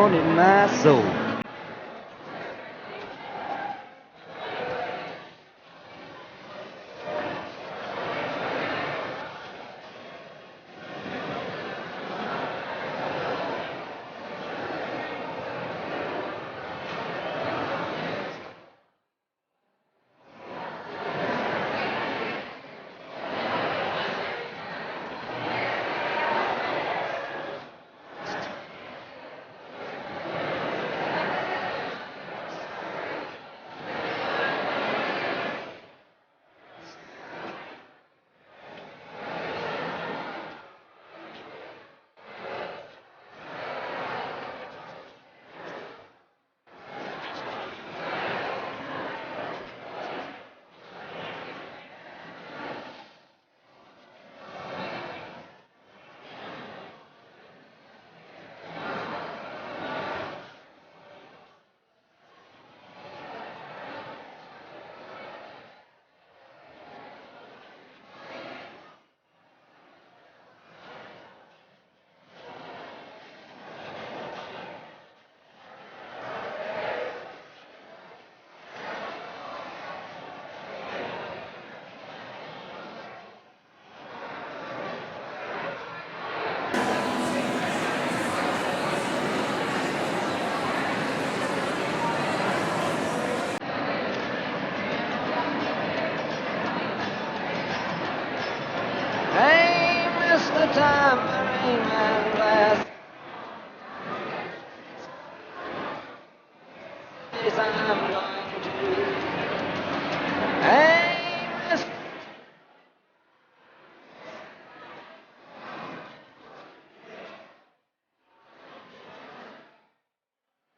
down in my soul. Hey, Mr. Tambourine Man, last place I'm going to. Hey, Mr.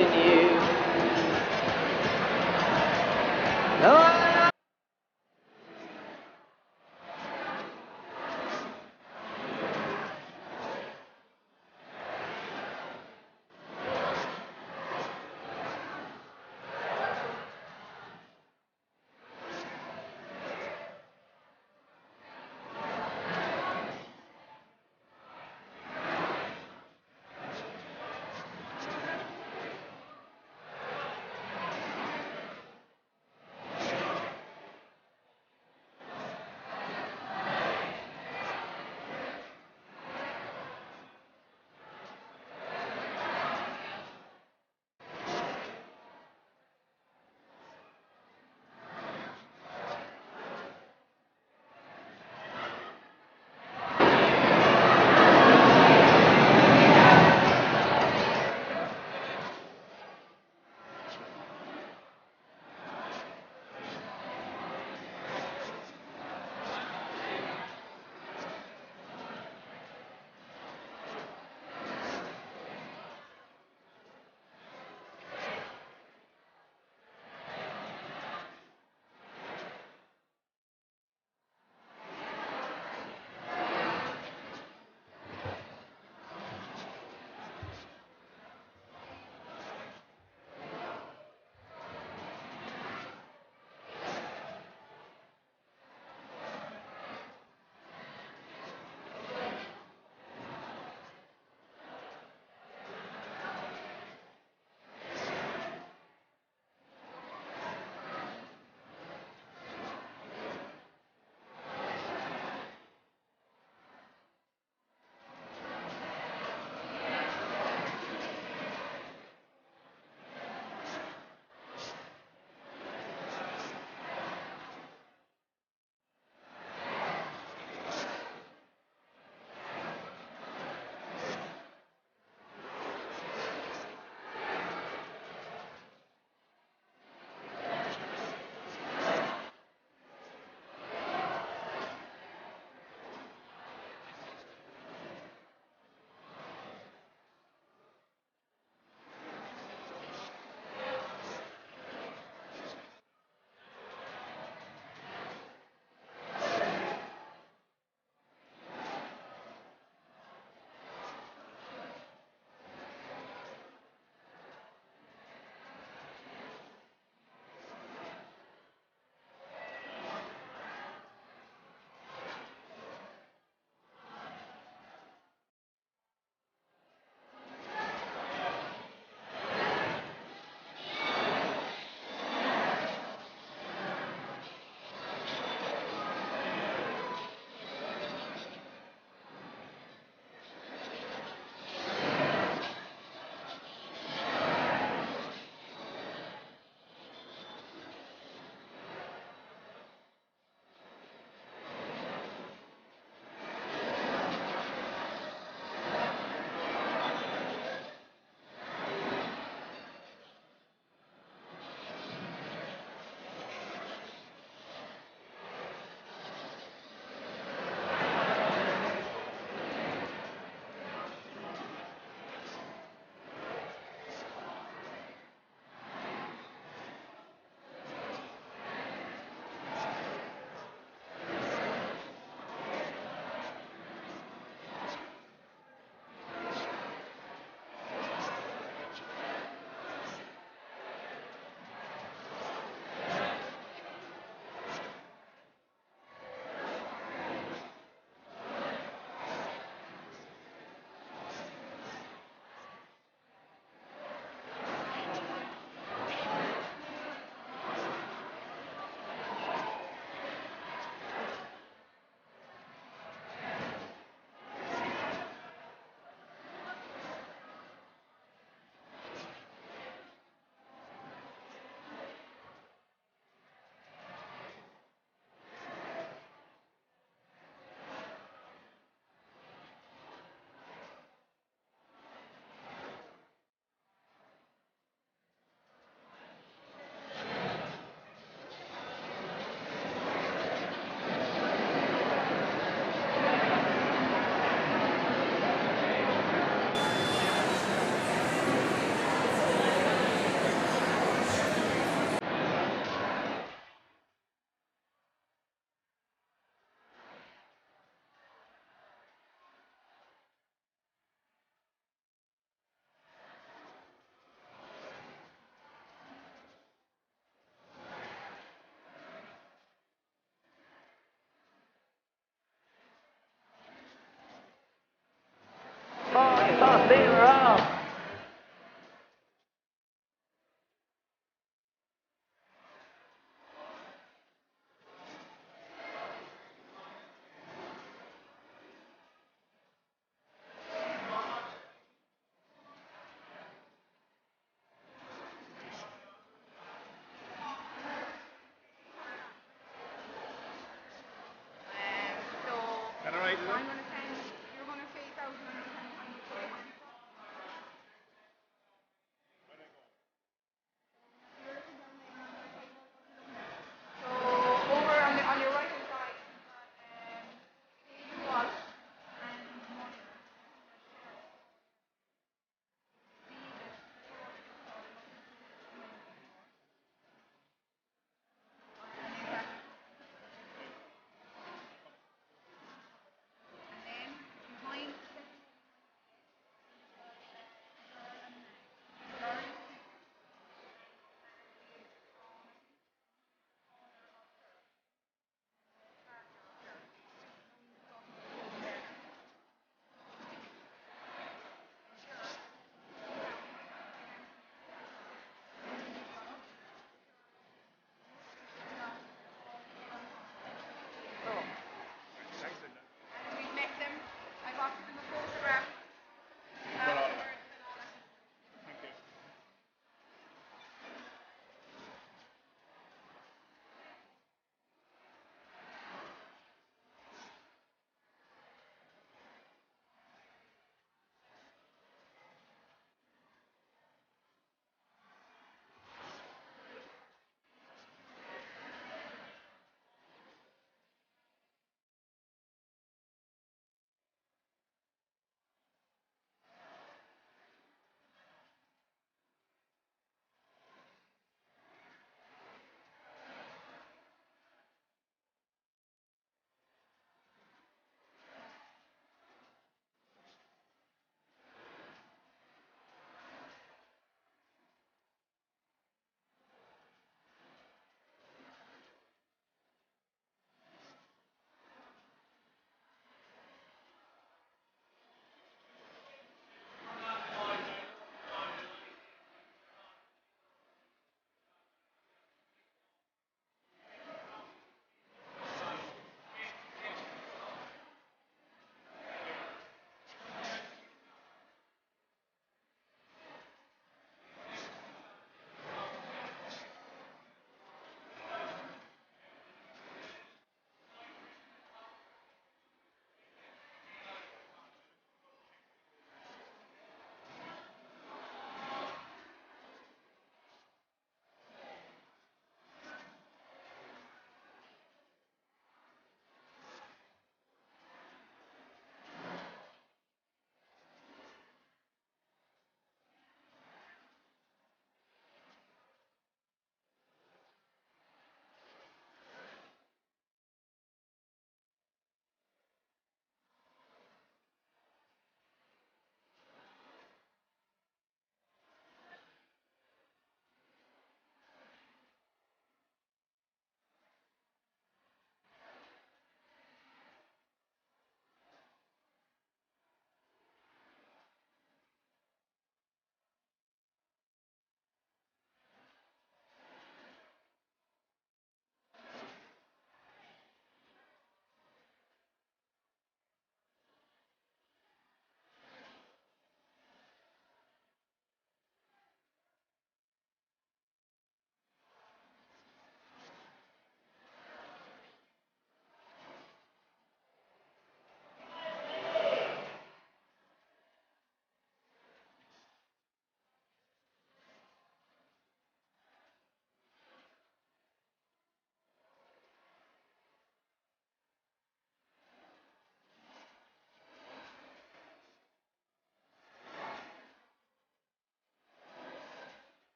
You. No, I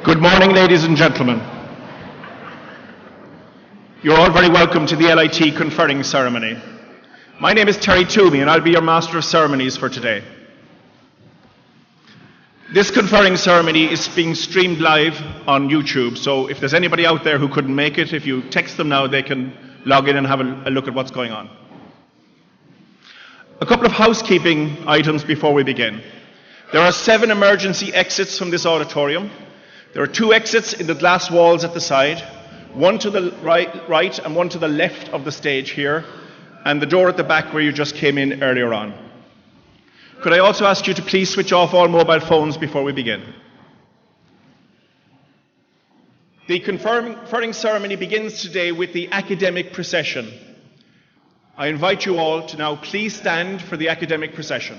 Good morning, ladies and gentlemen. You're all very welcome to the LIT conferring ceremony. My name is Terry Toomey, and I'll be your Master of Ceremonies for today. This conferring ceremony is being streamed live on YouTube, so if there's anybody out there who couldn't make it, if you text them now, they can log in and have a look at what's going on. A couple of housekeeping items before we begin. There are 7 emergency exits from this auditorium. There are 2 exits in the glass walls at the side, one to the right and one to the left of the stage here, and the door at the back where you just came in earlier on. Could I also ask you to please switch off all mobile phones before we begin? The conferring ceremony begins today with the academic procession. I invite you all to now please stand for the academic procession.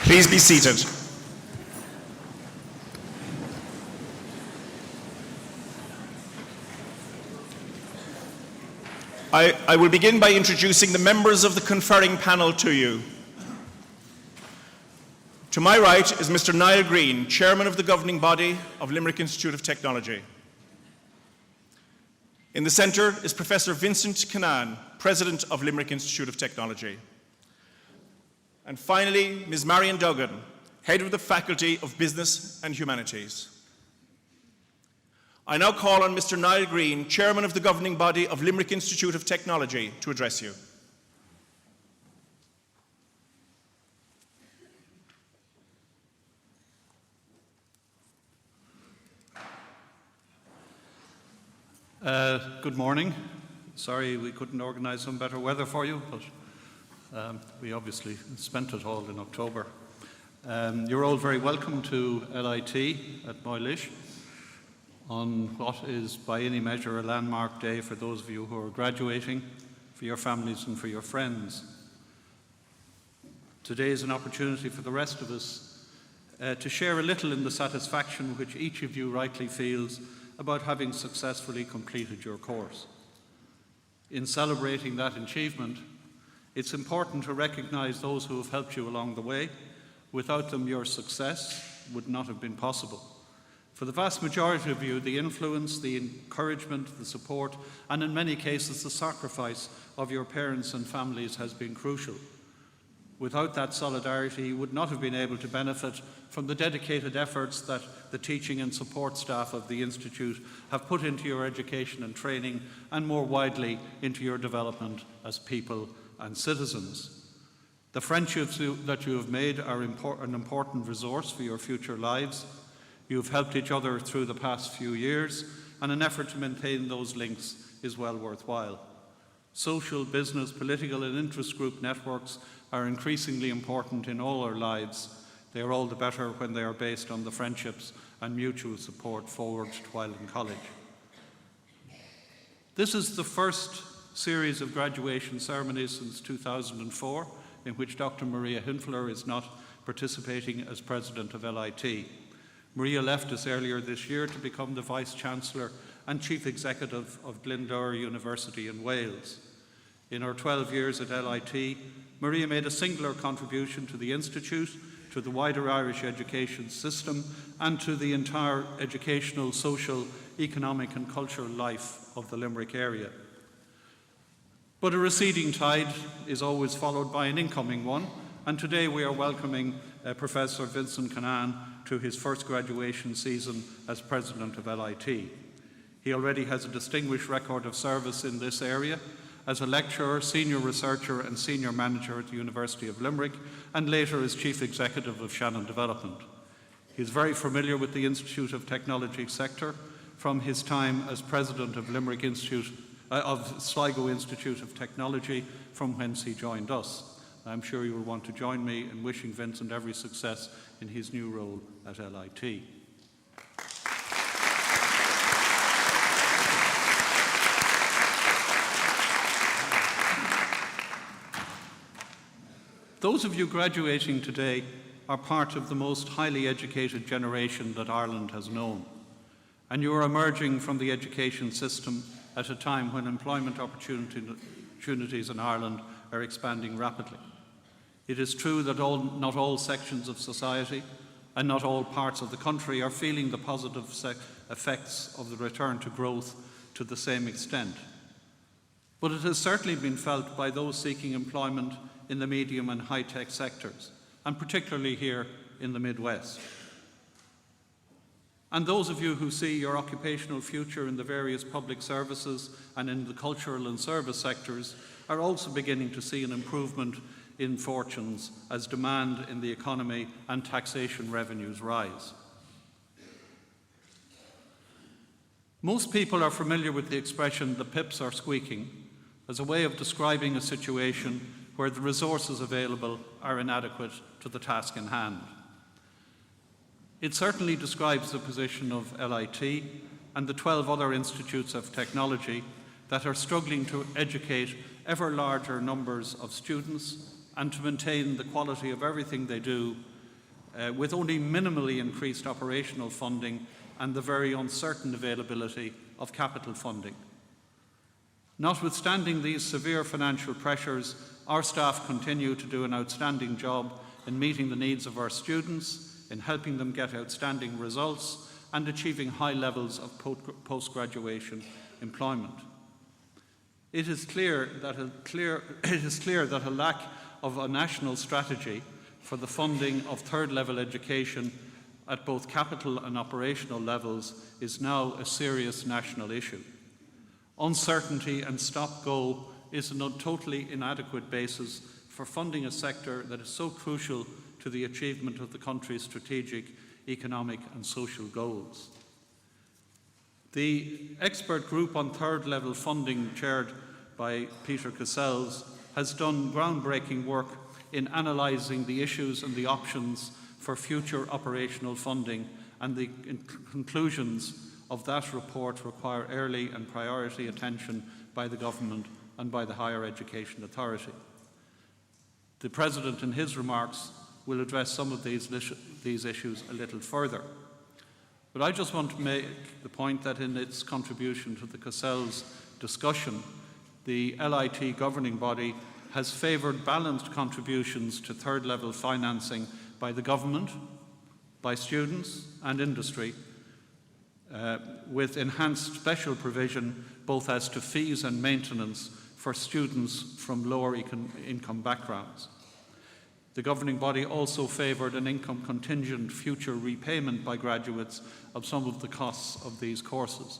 Please be seated. I will begin by introducing the members of the conferring panel to you. To my right is Mr. Niall Green, Chairman of the Governing Body of Limerick Institute of Technology. In the centre is Professor Vincent Canaan, President of Limerick Institute of Technology. And finally, Ms. Marion Duggan, Head of the Faculty of Business and Humanities. I now call on Mr. Niall Green, Chairman of the Governing Body of Limerick Institute of Technology, to address you. Good morning. Sorry we couldn't organise some better weather for you, but we obviously spent it all in October. You're all very welcome to LIT at Moylish on what is by any measure a landmark day for those of you who are graduating, for your families and for your friends. Today is an opportunity for the rest of us to share a little in the satisfaction which each of you rightly feels about having successfully completed your course. In celebrating that achievement, it's important to recognise those who have helped you along the way. Without them, your success would not have been possible. For the vast majority of you, the influence, the encouragement, the support, and in many cases the sacrifice of your parents and families has been crucial. Without that solidarity, you would not have been able to benefit from the dedicated efforts that the teaching and support staff of the Institute have put into your education and training, and more widely into your development as people and citizens. The friendships that you have made are an important resource for your future lives. You have helped each other through the past few years, and an effort to maintain those links is well worthwhile. Social, business, political and interest group networks are increasingly important in all our lives. They are all the better when they are based on the friendships and mutual support forged while in college. This is the first series of graduation ceremonies since 2004 in which Dr. Maria Hinfler is not participating as President of LIT. Maria left us earlier this year to become the Vice-Chancellor and Chief Executive of Glendower University in Wales. In her 12 years at LIT, Maria made a singular contribution to the Institute, to the wider Irish education system, and to the entire educational, social, economic and cultural life of the Limerick area. But a receding tide is always followed by an incoming one, and today we are welcoming Professor Vincent Cannan to his first graduation season as President of LIT. He already has a distinguished record of service in this area as a lecturer, senior researcher and senior manager at the University of Limerick, and later as Chief Executive of Shannon Development. He is very familiar with the Institute of Technology sector from his time as President of Limerick Sligo Institute of Technology, from whence he joined us. I'm sure you will want to join me in wishing Vincent every success in his new role at LIT. Those of you graduating today are part of the most highly educated generation that Ireland has known, and you are emerging from the education system at a time when employment opportunities in Ireland are expanding rapidly. It is true that not all sections of society and not all parts of the country are feeling the positive effects of the return to growth to the same extent. But it has certainly been felt by those seeking employment in the medium and high-tech sectors, and particularly here in the Midwest. And those of you who see your occupational future in the various public services and in the cultural and service sectors are also beginning to see an improvement in fortunes as demand in the economy and taxation revenues rise. Most people are familiar with the expression, "the pips are squeaking," as a way of describing a situation where the resources available are inadequate to the task in hand. It certainly describes the position of LIT and the 12 other institutes of technology that are struggling to educate ever larger numbers of students and to maintain the quality of everything they do with only minimally increased operational funding and the very uncertain availability of capital funding. Notwithstanding these severe financial pressures, our staff continue to do an outstanding job in meeting the needs of our students, in helping them get outstanding results, and achieving high levels of post-graduation employment. It is clear that a lack of a national strategy for the funding of third-level education at both capital and operational levels is now a serious national issue. Uncertainty and stop-go is a totally inadequate basis for funding a sector that is so crucial to the achievement of the country's strategic, economic and social goals. The expert group on third-level funding, chaired by Peter Cassells, has done groundbreaking work in analysing the issues and the options for future operational funding, and the conclusions of that report require early and priority attention by the government and by the Higher Education Authority. The President, in his remarks, will address some of these issues a little further. But I just want to make the point that in its contribution to the Cassells discussion, the LIT governing body has favoured balanced contributions to third-level financing by the government, by students and industry, with enhanced special provision both as to fees and maintenance for students from lower income backgrounds. The governing body also favoured an income contingent future repayment by graduates of some of the costs of these courses.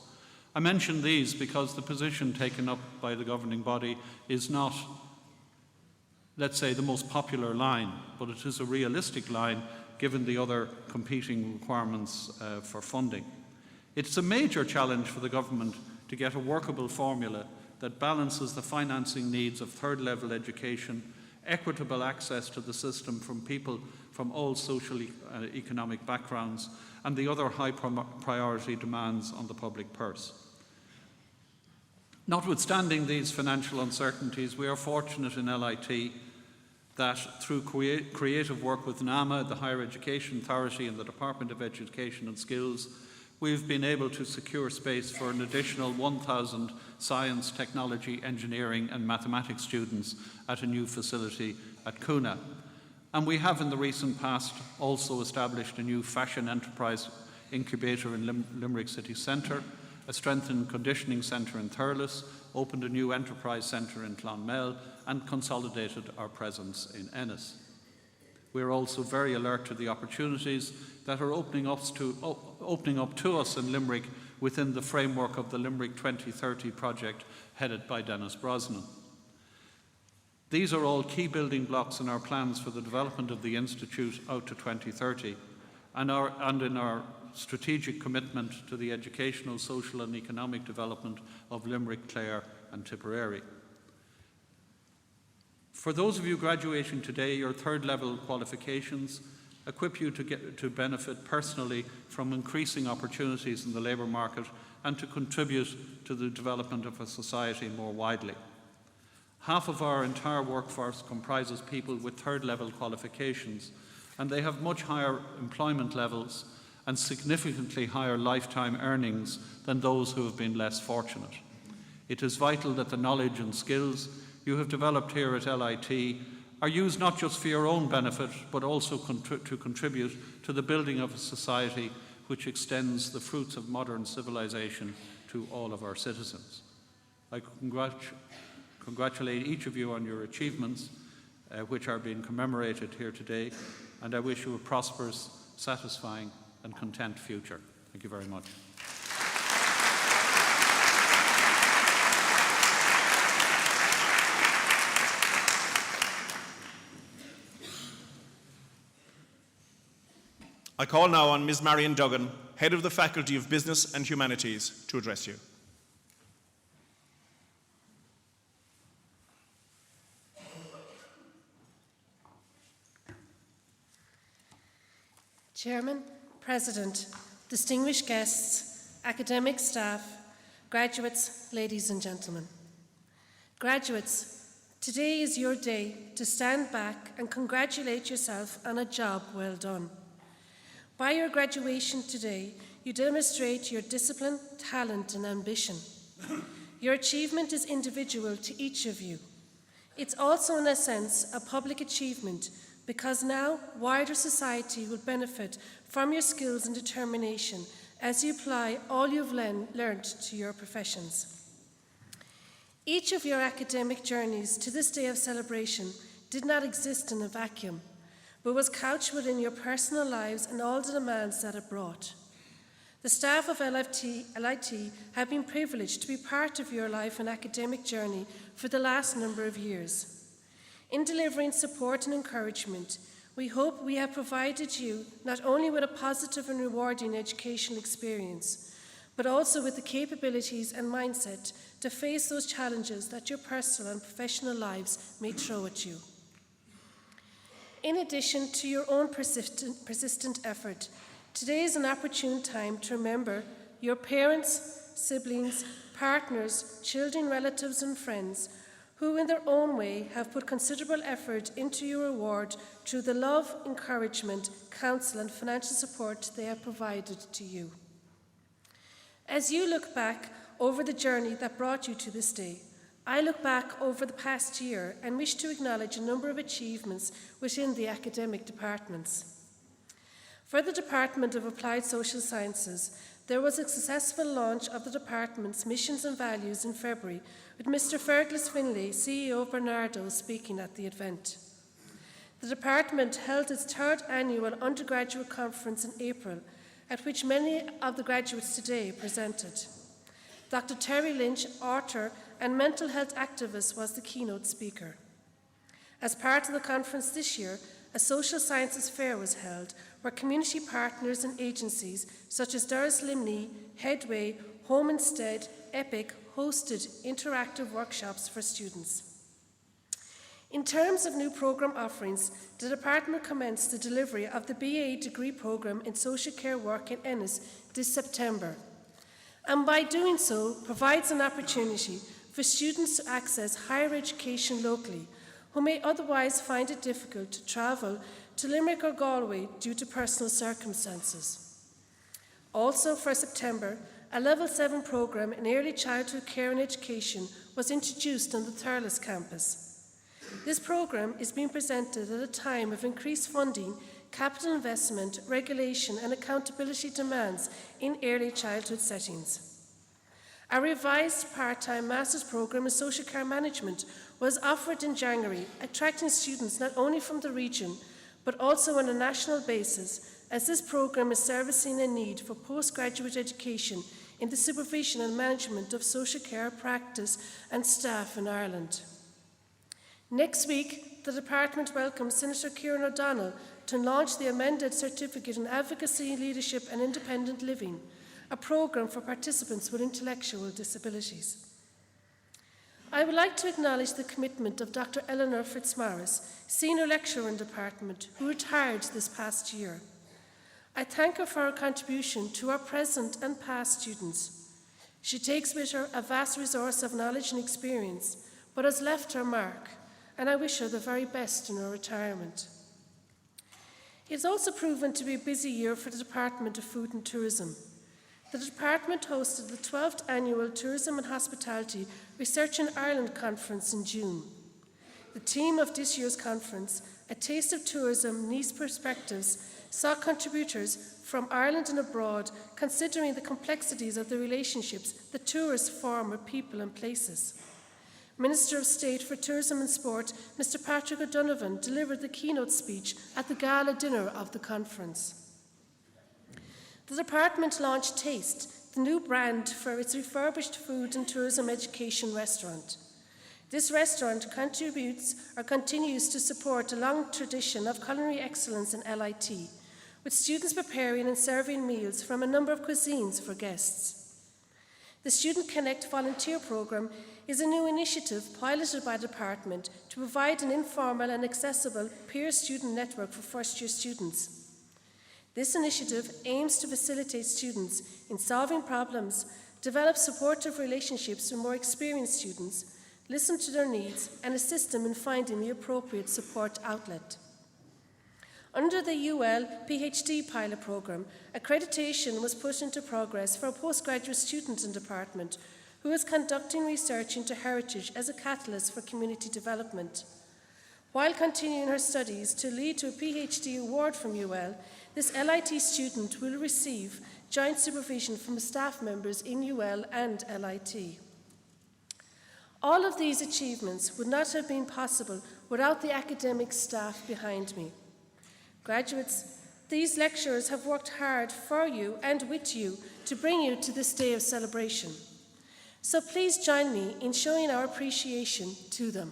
I mention these because the position taken up by the governing body is not, let's say, the most popular line, but it is a realistic line given the other competing requirements for funding. It's a major challenge for the government to get a workable formula that balances the financing needs of third-level education, equitable access to the system from people from all social economic backgrounds, and the other high priority demands on the public purse. Notwithstanding these financial uncertainties, we are fortunate in LIT that through creative work with NAMA, the Higher Education Authority, and the Department of Education and Skills, we've been able to secure space for an additional 1,000 science, technology, engineering and mathematics students at a new facility at Coona. And we have in the recent past also established a new fashion enterprise incubator in Limerick City Centre, a strength and conditioning centre in Thurles, opened a new enterprise centre in Clonmel, and consolidated our presence in Ennis. We are also very alert to the opportunities that are opening up to us in Limerick within the framework of the Limerick 2030 project headed by Dennis Brosnan. These are all key building blocks in our plans for the development of the Institute out to 2030 and in our strategic commitment to the educational, social and economic development of Limerick, Clare and Tipperary. For those of you graduating today, your third-level qualifications equip you to benefit personally from increasing opportunities in the labour market and to contribute to the development of a society more widely. Half of our entire workforce comprises people with third-level qualifications, and they have much higher employment levels and significantly higher lifetime earnings than those who have been less fortunate. It is vital that the knowledge and skills you have developed here at LIT are used not just for your own benefit, but also to contribute to the building of a society which extends the fruits of modern civilization to all of our citizens. I congratulate each of you on your achievements, which are being commemorated here today, and I wish you a prosperous, satisfying and content future. Thank you very much. I call now on Ms. Marion Duggan, Head of the Faculty of Business and Humanities, to address you. Chairman, President, distinguished guests, academic staff, graduates, ladies and gentlemen. Graduates, today is your day to stand back and congratulate yourself on a job well done. By your graduation today, you demonstrate your discipline, talent and ambition. Your achievement is individual to each of you. It's also, in a sense, a public achievement because now wider society will benefit from your skills and determination as you apply all you've learned to your professions. Each of your academic journeys to this day of celebration did not exist in a vacuum, but was couched within your personal lives and all the demands that it brought. The staff of LIT have been privileged to be part of your life and academic journey for the last number of years. In delivering support and encouragement, we hope we have provided you not only with a positive and rewarding educational experience, but also with the capabilities and mindset to face those challenges that your personal and professional lives may throw at you. In addition to your own persistent effort, today is an opportune time to remember your parents, siblings, partners, children, relatives and friends who in their own way have put considerable effort into your award through the love, encouragement, counsel and financial support they have provided to you. As you look back over the journey that brought you to this day, I look back over the past year and wish to acknowledge a number of achievements within the academic departments. For the Department of Applied Social Sciences, there was a successful launch of the department's missions and values in February, with Mr. Fergus Finlay, CEO of Bernardo, speaking at the event. The department held its third annual undergraduate conference in April, at which many of the graduates today presented. Dr. Terry Lynch, author and mental health activist, was the keynote speaker. As part of the conference this year, a social sciences fair was held where community partners and agencies such as Doris Limney, Headway, Home Instead, EPIC hosted interactive workshops for students. In terms of new programme offerings, the department commenced the delivery of the BA degree programme in social care work in Ennis this September, and by doing so provides an opportunity for students to access higher education locally who may otherwise find it difficult to travel to Limerick or Galway due to personal circumstances. Also for September, a Level 7 programme in early childhood care and education was introduced on the Thurles campus. This programme is being presented at a time of increased funding, capital investment, regulation and accountability demands in early childhood settings. A revised part-time master's programme in social care management was offered in January, attracting students not only from the region, but also on a national basis, as this programme is servicing a need for postgraduate education in the supervision and management of social care practice and staff in Ireland. Next week, the department welcomes Senator Kieran O'Donnell to launch the amended Certificate in Advocacy, Leadership and Independent Living, a programme for participants with intellectual disabilities. I would like to acknowledge the commitment of Dr. Eleanor Fitzmaurice, Senior Lecturer in the Department, who retired this past year. I thank her for her contribution to our present and past students. She takes with her a vast resource of knowledge and experience, but has left her mark, and I wish her the very best in her retirement. It has also proven to be a busy year for the Department of Food and Tourism. The department hosted the 12th Annual Tourism and Hospitality Research in Ireland Conference in June. The theme of this year's conference, A Taste of Tourism, Nice Perspectives, saw contributors from Ireland and abroad considering the complexities of the relationships that tourists form with people and places. Minister of State for Tourism and Sport, Mr. Patrick O'Donovan, delivered the keynote speech at the gala dinner of the conference. The department launched Taste, the new brand for its refurbished food and tourism education restaurant. This restaurant contributes or continues to support a long tradition of culinary excellence in LIT, with students preparing and serving meals from a number of cuisines for guests. The Student Connect volunteer programme is a new initiative piloted by the department to provide an informal and accessible peer-student network for first-year students. This initiative aims to facilitate students in solving problems, develop supportive relationships with more experienced students, listen to their needs, and assist them in finding the appropriate support outlet. Under the UL PhD pilot programme, accreditation was put into progress for a postgraduate student in the department who is conducting research into heritage as a catalyst for community development. While continuing her studies to lead to a PhD award from UL, this LIT student will receive joint supervision from staff members in UL and LIT. All of these achievements would not have been possible without the academic staff behind me. Graduates, these lecturers have worked hard for you and with you to bring you to this day of celebration. So please join me in showing our appreciation to them.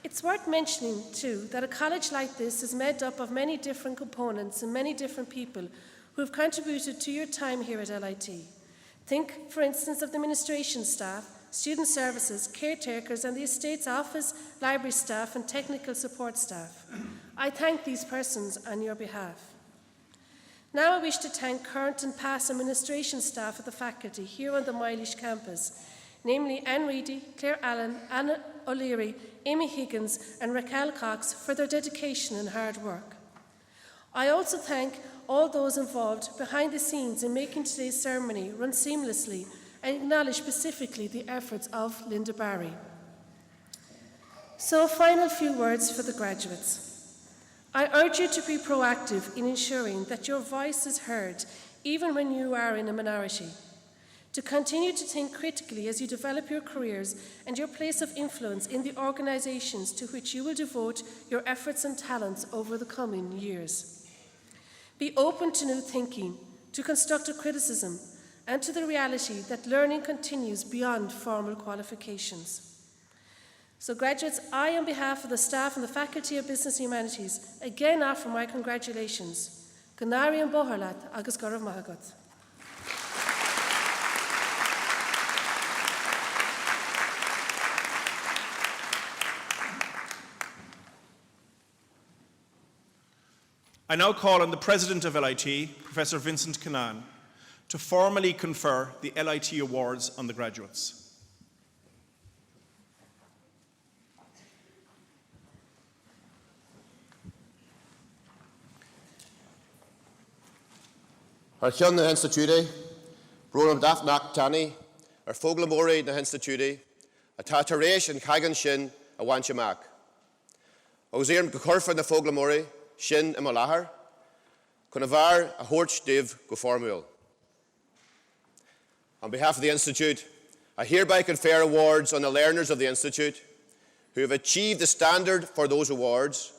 It's worth mentioning, too, that a college like this is made up of many different components and many different people who have contributed to your time here at LIT. Think, for instance, of the administration staff, student services, caretakers, and the estate's office, library staff, and technical support staff. I thank these persons on your behalf. Now I wish to thank current and past administration staff of the faculty here on the Mileage campus, namely Anne Reedy, Claire Allen, Anna O'Leary, Amy Higgins, and Raquel Cox for their dedication and hard work. I also thank all those involved behind the scenes in making today's ceremony run seamlessly and acknowledge specifically the efforts of Linda Barry. So, final few words for the graduates. I urge you to be proactive in ensuring that your voice is heard even when you are in a minority. To continue to think critically as you develop your careers and your place of influence in the organisations to which you will devote your efforts and talents over the coming years. Be open to new thinking, to constructive criticism, and to the reality that learning continues beyond formal qualifications. So graduates, I, on behalf of the staff and the Faculty of Business and Humanities, again offer my congratulations. Ganari and Boharlat, agus Gaurav Mahagat. I now call on the President of LIT, Professor Vincent Cannan, to formally confer the LIT Awards on the graduates. Ar cheann na Institute, Brónam Dafnach Tani, ar Foglamori na Institute, a Tataresh and Kagan Shin a Wanchamak. Ozirim Gakorfa na Foglamori, Shin a Malahar, Kunavar a Horch Div Goformul. On behalf of the Institute, I hereby confer awards on the learners of the Institute who have achieved the standard for those awards,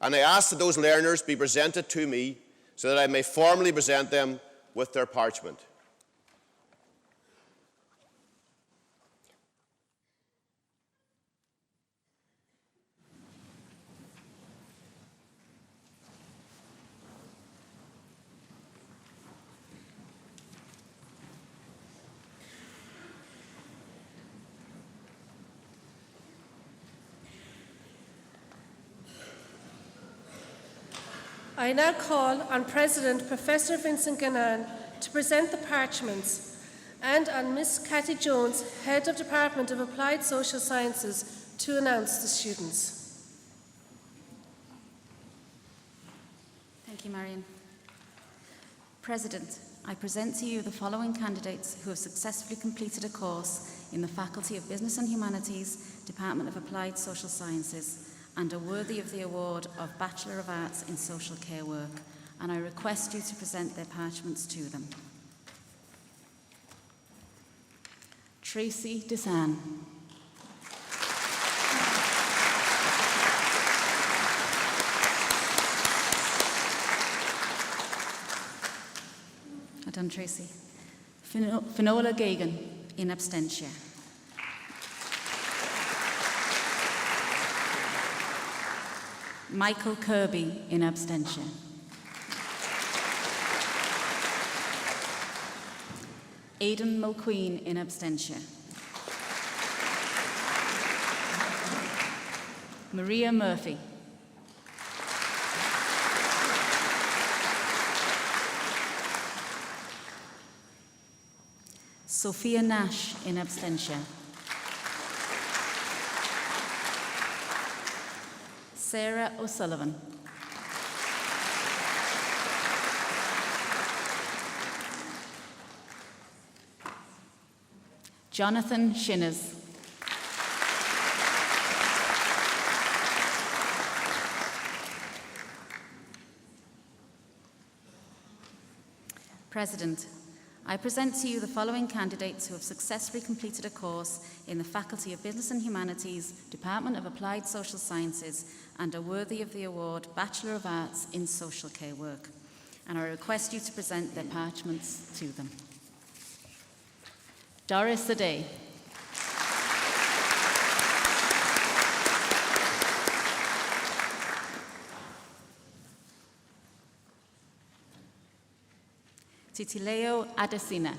and I ask that those learners be presented to me so that I may formally present them with their parchment. I now call on President Professor Vincent Cannan to present the parchments and on Miss Cathy Jones, Head of Department of Applied Social Sciences, to announce the students. Thank you, Marion. President, I present to you the following candidates who have successfully completed a course in the Faculty of Business and Humanities, Department of Applied Social Sciences, and are worthy of the award of Bachelor of Arts in Social Care Work, and I request you to present their parchments to them. Tracy Desan. Well done, Tracy. Finola Gagan, in absentia. Michael Kirby, in abstention. Aidan Mulqueen, in abstention. Maria Murphy. Sophia Nash, in abstention. Sarah O'Sullivan. Jonathan Shinners. President, I present to you the following candidates who have successfully completed a course in the Faculty of Business and Humanities, Department of Applied Social Sciences, and are worthy of the award Bachelor of Arts in Social Care Work. And I request you to present their parchments to them. Doris Aday. Titileo Adesina.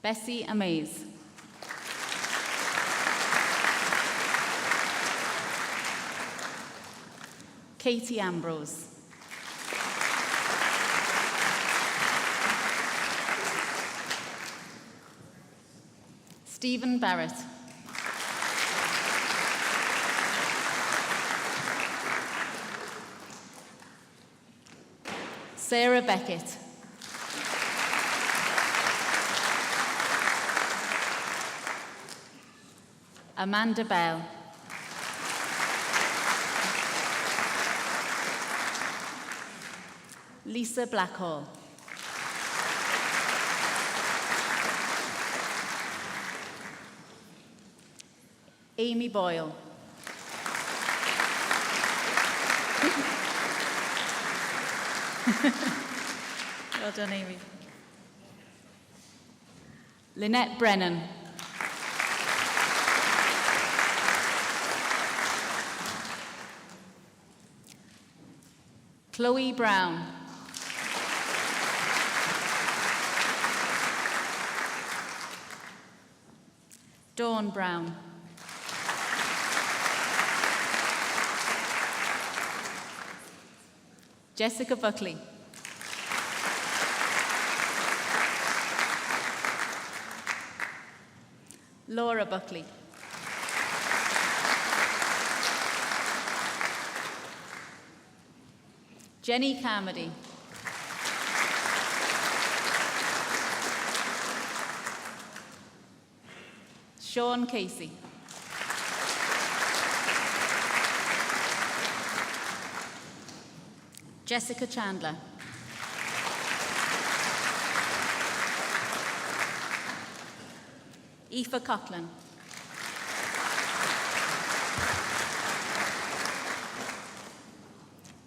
Bessie Amaze. Katie Ambrose. Stephen Barrett. Sarah Beckett. Amanda Bell. Lisa Blackhall. Amy Boyle. Well done, Amy. Lynette Brennan. Chloe Brown. Dawn Brown. Jessica Buckley. Laura Buckley. Jenny Carmody. Sean Casey. Jessica Chandler. Aoife Coughlin.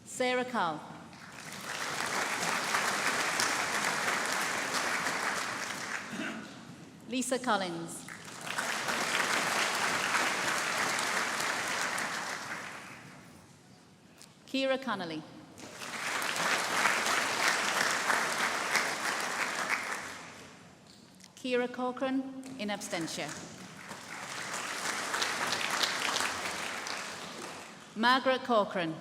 Sarah Call. Lisa Collins. Ciara Connolly. Ciara Corcoran, in absentia. Margaret Corcoran.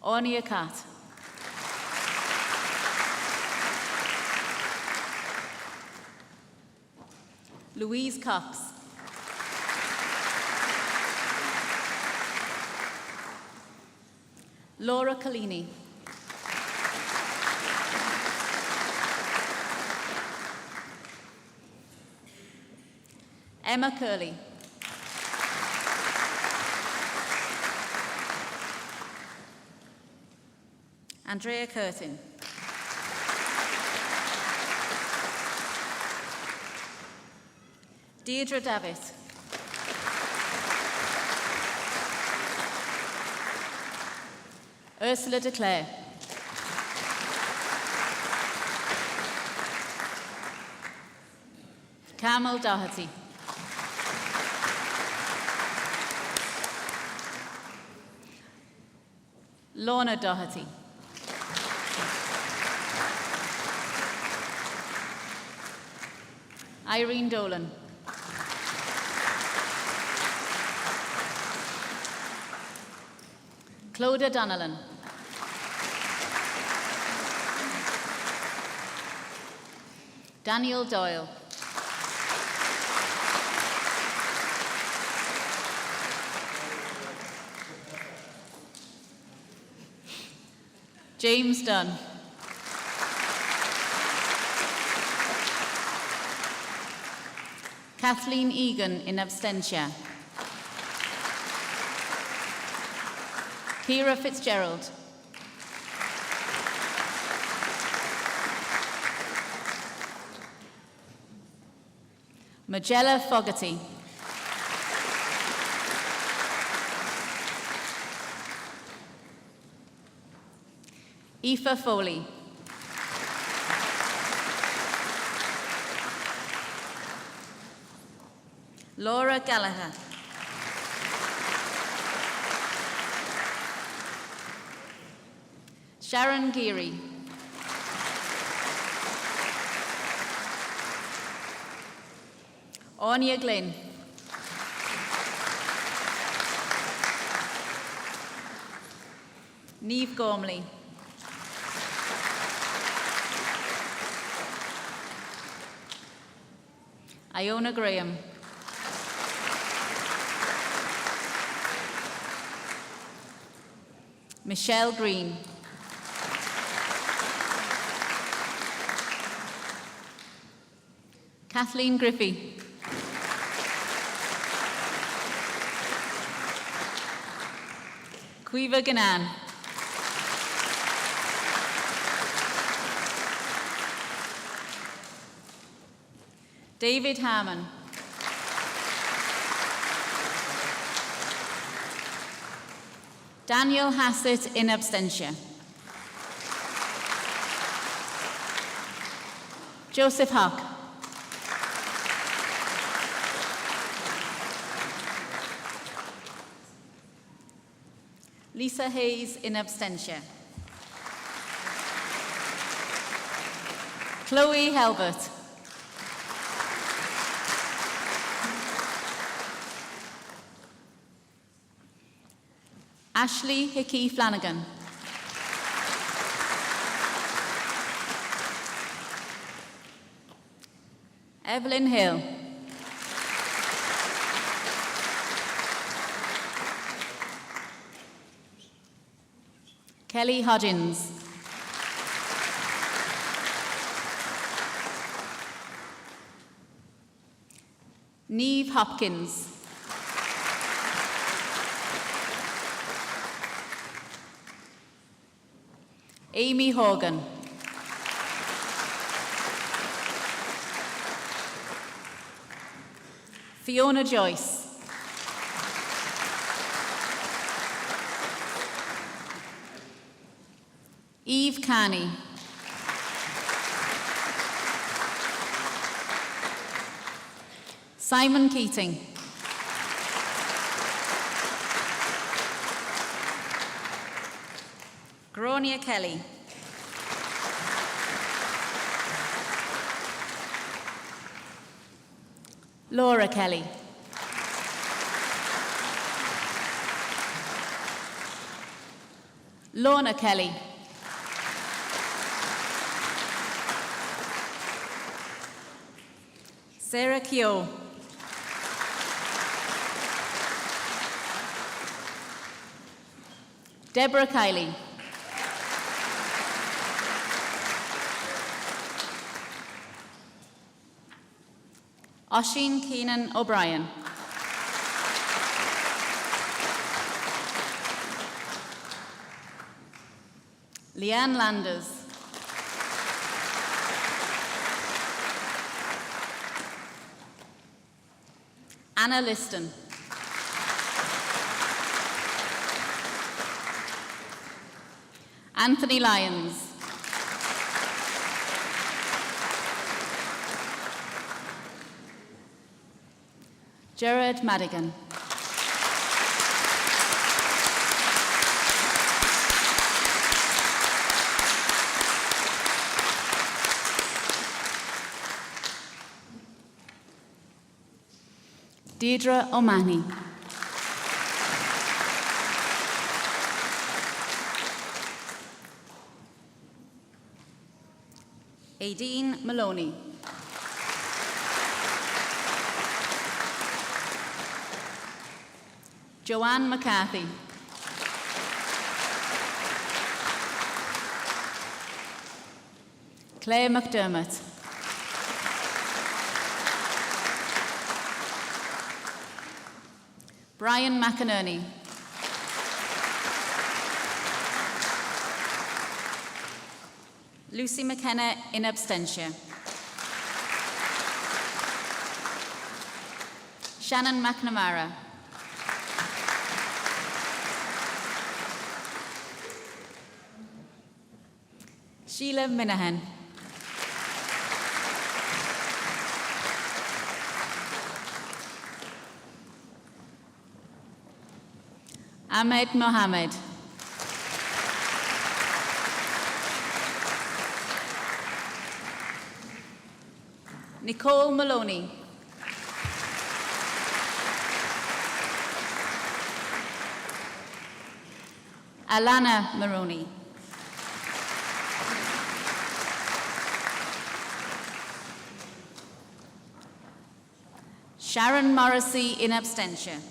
Ornia Cat. Louise Cox. Laura Collini. Emma Curley. Andrea Curtin. Deirdre Davitt. Ursula de Clare. Carmel Doherty. Lorna Doherty. Irene Dolan. Clodagh Donnellan. Daniel Doyle. James Dunn. Kathleen Egan, in absentia. Ciara Fitzgerald. Magella Fogarty. Aoife Foley. Laura Gallagher. Sharon Geary. Ornia Glynn. Niamh Gormley. Iona Graham. Michelle Green. Kathleen Griffey. Cuiva Ganan. David Harmon. Daniel Hassett in abstention. Joseph Hock. Lisa Hayes in abstention. Chloe Helbert. Ashley Hickey Flanagan. Evelyn Hill. Kelly Hodgins. Neve Hopkins. Amy Horgan. Fiona Joyce. Eve Carney. Simon Keating. Gronia Kelly. Laura Kelly. Lorna Kelly. Sarah Keogh. Deborah Kiley. Oisin Keenan O'Brien. Leanne Landers. Anna Liston. Anthony Lyons. Gerard Madigan. Deirdre O'Mahony. Aideen Maloney. Joanne McCarthy. Claire McDermott. Brian McInerney. Lucy McKenna in abstention. Shannon McNamara. Sheila Minahan. Ahmed Mohammed. Nicole Maloney. Alana Maroney. Sharon Morrissey in abstention.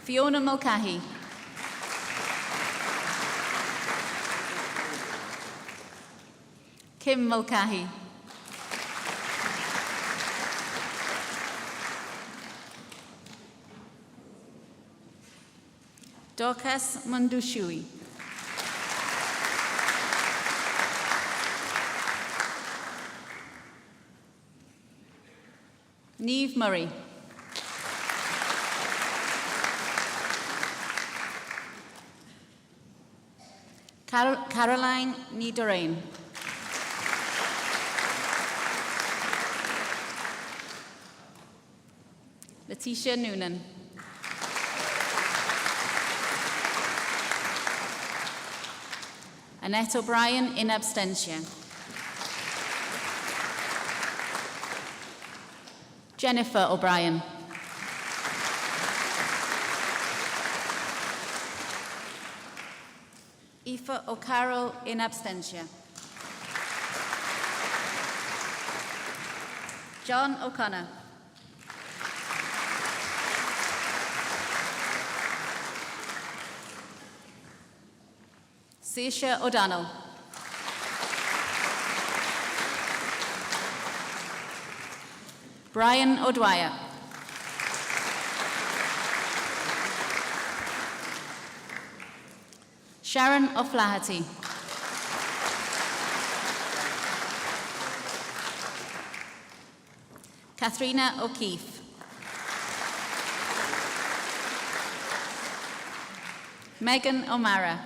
Fiona Mulcahy. Kim Mulcahy. Dorcas Mundushui. Niamh Murray. Caroline Nidorain. Letitia Noonan. Annette O'Brien in abstention. Jennifer O'Brien. Aoife O'Carroll in abstention. John O'Connor. Saoirse O'Donnell. Brian O'Dwyer. Sharon O'Flaherty. Katharina O'Keefe. Megan O'Mara.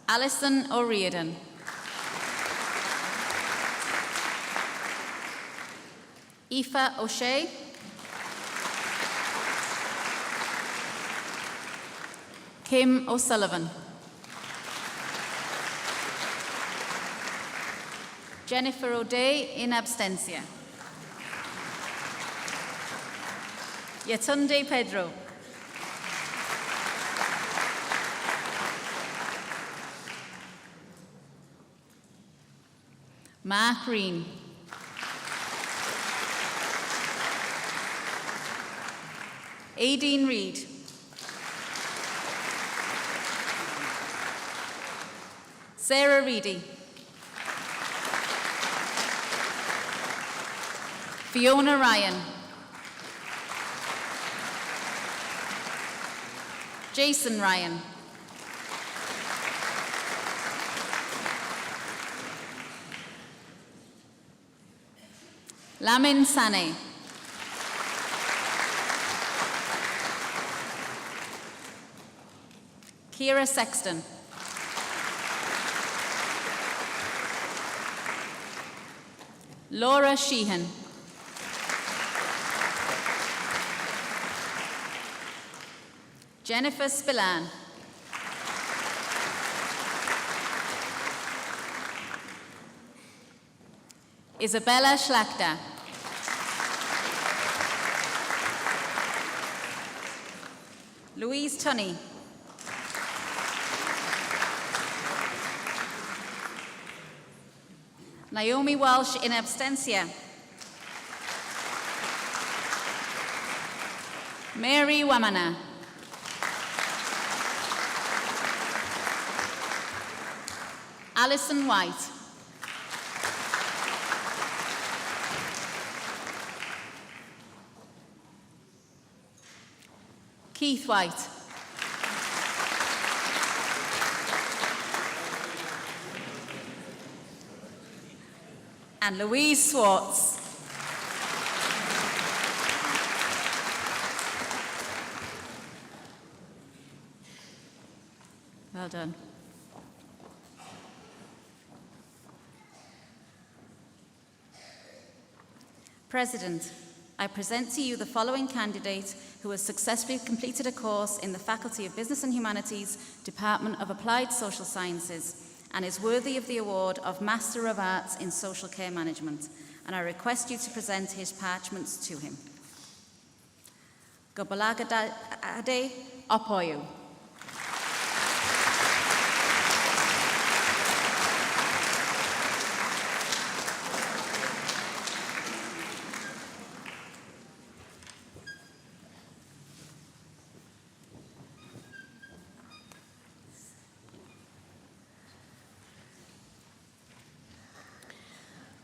Alison O'Riordan. Aoife O'Shea. Kim O'Sullivan. Jennifer O'Day in abstention. Yetunde Pedro. Mark Green. Aideen Reid. Sarah Reedy. Fiona Ryan. Jason Ryan. Lamin Sane. Kira Sexton. Laura Sheehan. Jennifer Spillane. Isabella Schlachter. Louise Tunney. Naomi Walsh in abstention. Mary Wamana. Alison White. Keith White. And Louise Swartz. Well done. President, I present to you the following candidate who has successfully completed a course in the Faculty of Business and Humanities, Department of Applied Social Sciences, and is worthy of the award of Master of Arts in Social Care Management, and I request you to present his parchments to him. Gobalagadade Opoyo.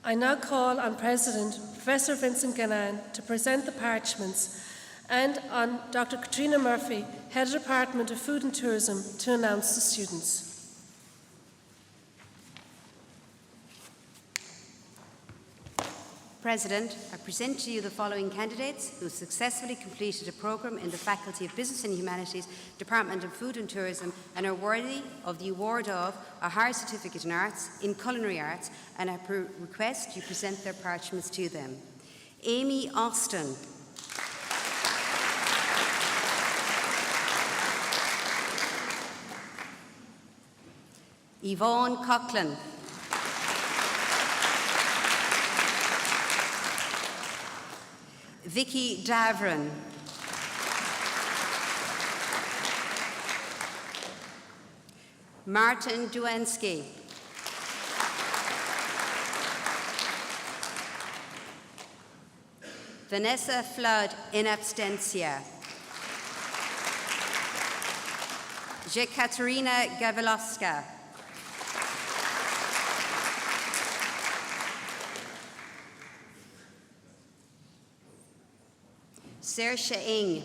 I now call on President Professor Vincent Gannan to present the parchments and on Dr. Katrina Murphy, Head of Department of Food and Tourism, to announce the students. President, I present to you the following candidates who successfully completed a programme in the Faculty of Business and Humanities, Department of Food and Tourism, and are worthy of the award of a higher certificate in arts, in culinary arts, and I request you present their parchments to them. Amy Austin. Yvonne Coughlin. Vicky Davran. Martin Duensky. Vanessa Flood in abstentia. Jekaterina Gawilowska. Saoirse Ing.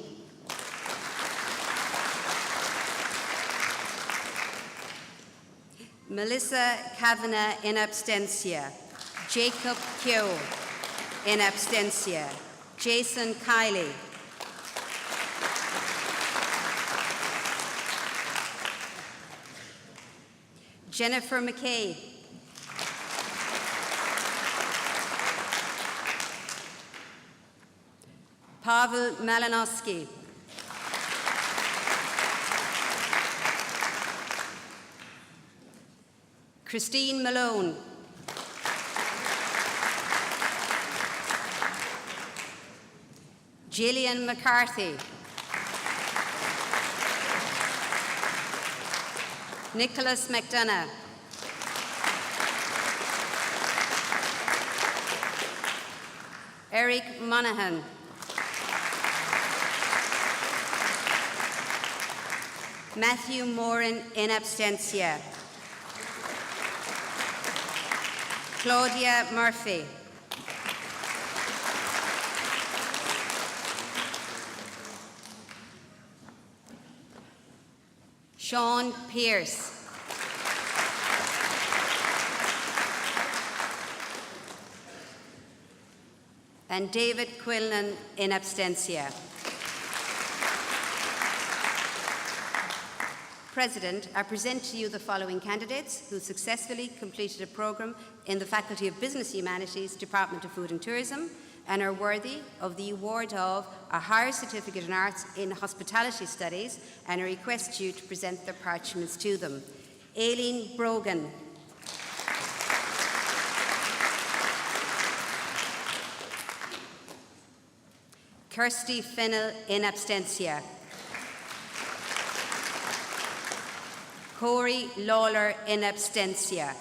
Melissa Kavanagh in abstentia. Jacob Kyo in abstentia. Jason Kiley. Jennifer McKay. Pavel Malinowski. Christine Malone. Gillian McCarthy. Nicholas McDonough. Eric Monaghan. Matthew Moran in abstentia. Claudia Murphy. Sean Pearce. And David Quillen in abstentia. President, I present to you the following candidates who successfully completed a programme in the Faculty of Business Humanities, Department of Food and Tourism, and are worthy of the award of a higher certificate in arts in hospitality studies, and I request you to present their parchments to them. Aileen Brogan. Kirsty Fennell in abstentia. Corey Lawler in abstentia.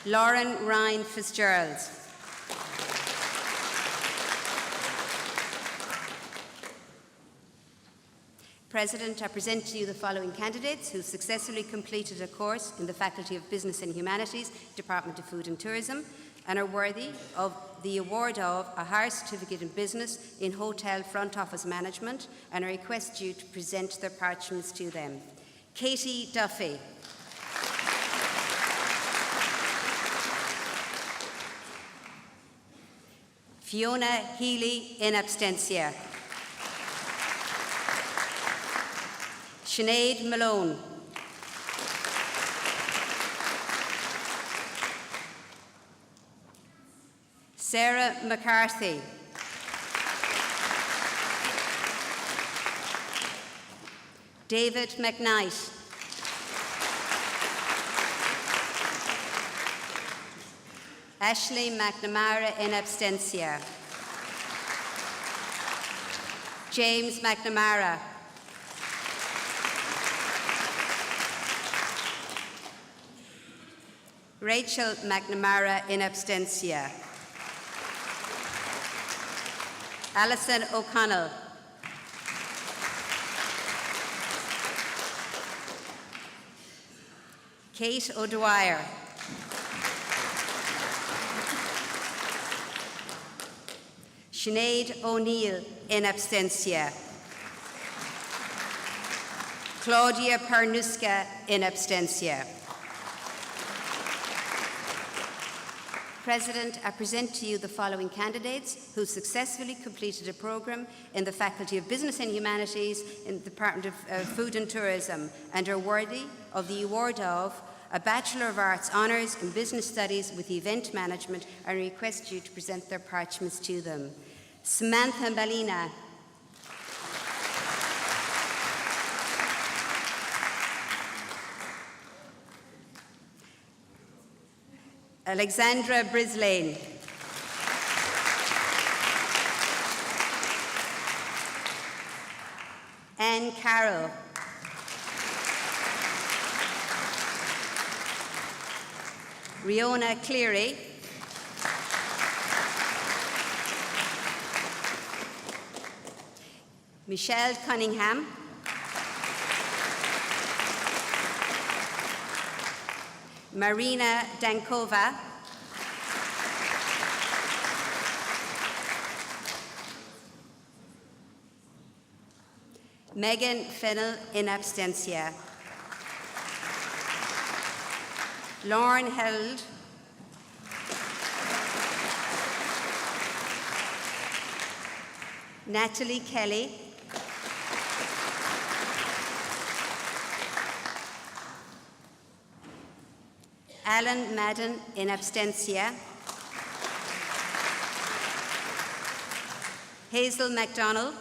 Lauren Ryan Fitzgerald. President, I present to you the following candidates who successfully completed a course in the Faculty of Business and Humanities, Department of Food and Tourism, and are worthy of the award of a higher certificate in business in hotel front office management, and I request you to present their parchments to them. Katie Duffy. Fiona Healy in abstentia. Sinead Malone. Sarah McCarthy. David McKnight. Ashley McNamara in abstentia. James McNamara. Rachel McNamara in abstentia. Alison O'Connell. Kate O'Dwyer. Sinead O'Neill in absentia. Claudia Pernuska in absentia. President, I present to you the following candidates who successfully completed a programme in the Faculty of Business and Humanities in the Department of Food and Tourism and are worthy of the award of a Bachelor of Arts Honours in Business Studies with Event Management. I request you to present their parchments to them. Samantha Balina. Alexandra Brislane. Anne Carroll. Riona Cleary. Michelle Cunningham. Marina Dankova. Megan Fennell in absentia. Lauren Held. Natalie Kelly. Alan Madden in absentia. Hazel MacDonald.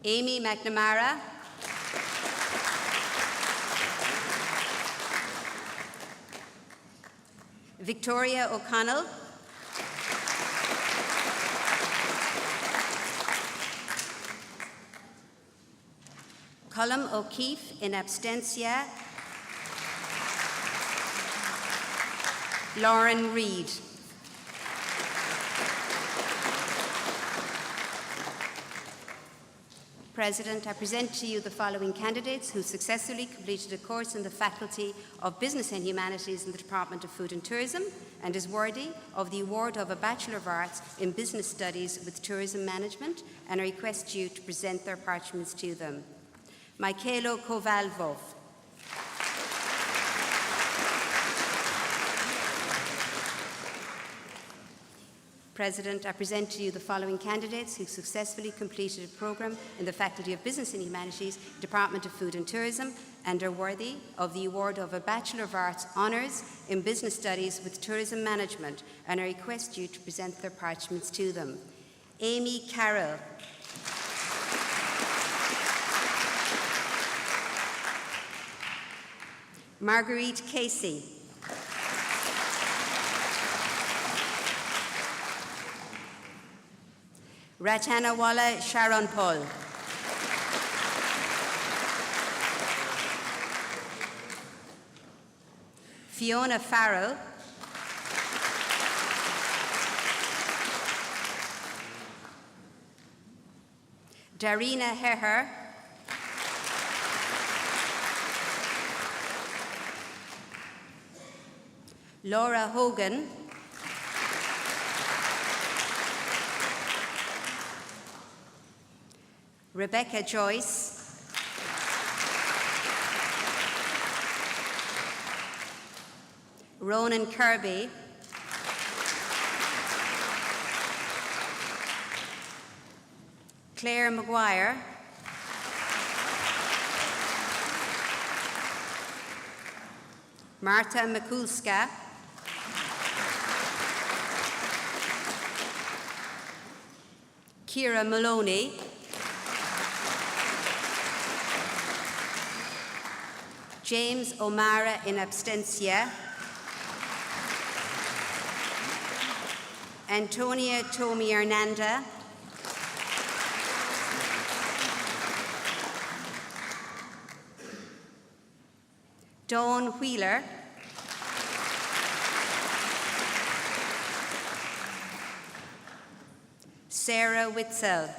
Amy McNamara. Victoria O'Connell. Colm O'Keefe in absentia. Lauren Reid. President, I present to you the following candidates who successfully completed a course in the Faculty of Business and Humanities in the Department of Food and Tourism and is worthy of the award of a Bachelor of Arts in Business Studies with Tourism Management, and I request you to present their parchments to them. Mikhailo Kovalvov. President, I present to you the following candidates who successfully completed a programme in the Faculty of Business and Humanities, Department of Food and Tourism, and are worthy of the award of a Bachelor of Arts Honours in Business Studies with Tourism Management, and I request you to present their parchments to them. Amy Carroll. Marguerite Casey. Rathanawala Sharon Paul. Fiona Farrell. Darina Heher. Laura Hogan. Rebecca Joyce. Ronan Kirby. Claire Maguire. Marta Mikulska. Kira Maloney. James O'Mara in absentia. Antonia Tomi Hernanda. Dawn Wheeler. Sarah Witzel.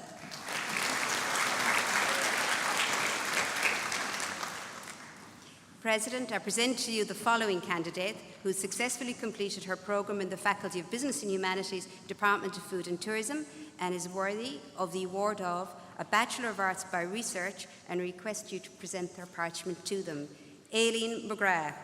President, I present to you the following candidate who successfully completed her programme in the Faculty of Business and Humanities, Department of Food and Tourism, and is worthy of the award of a Bachelor of Arts by Research, and request you to present their parchment to them. Aileen McGrath.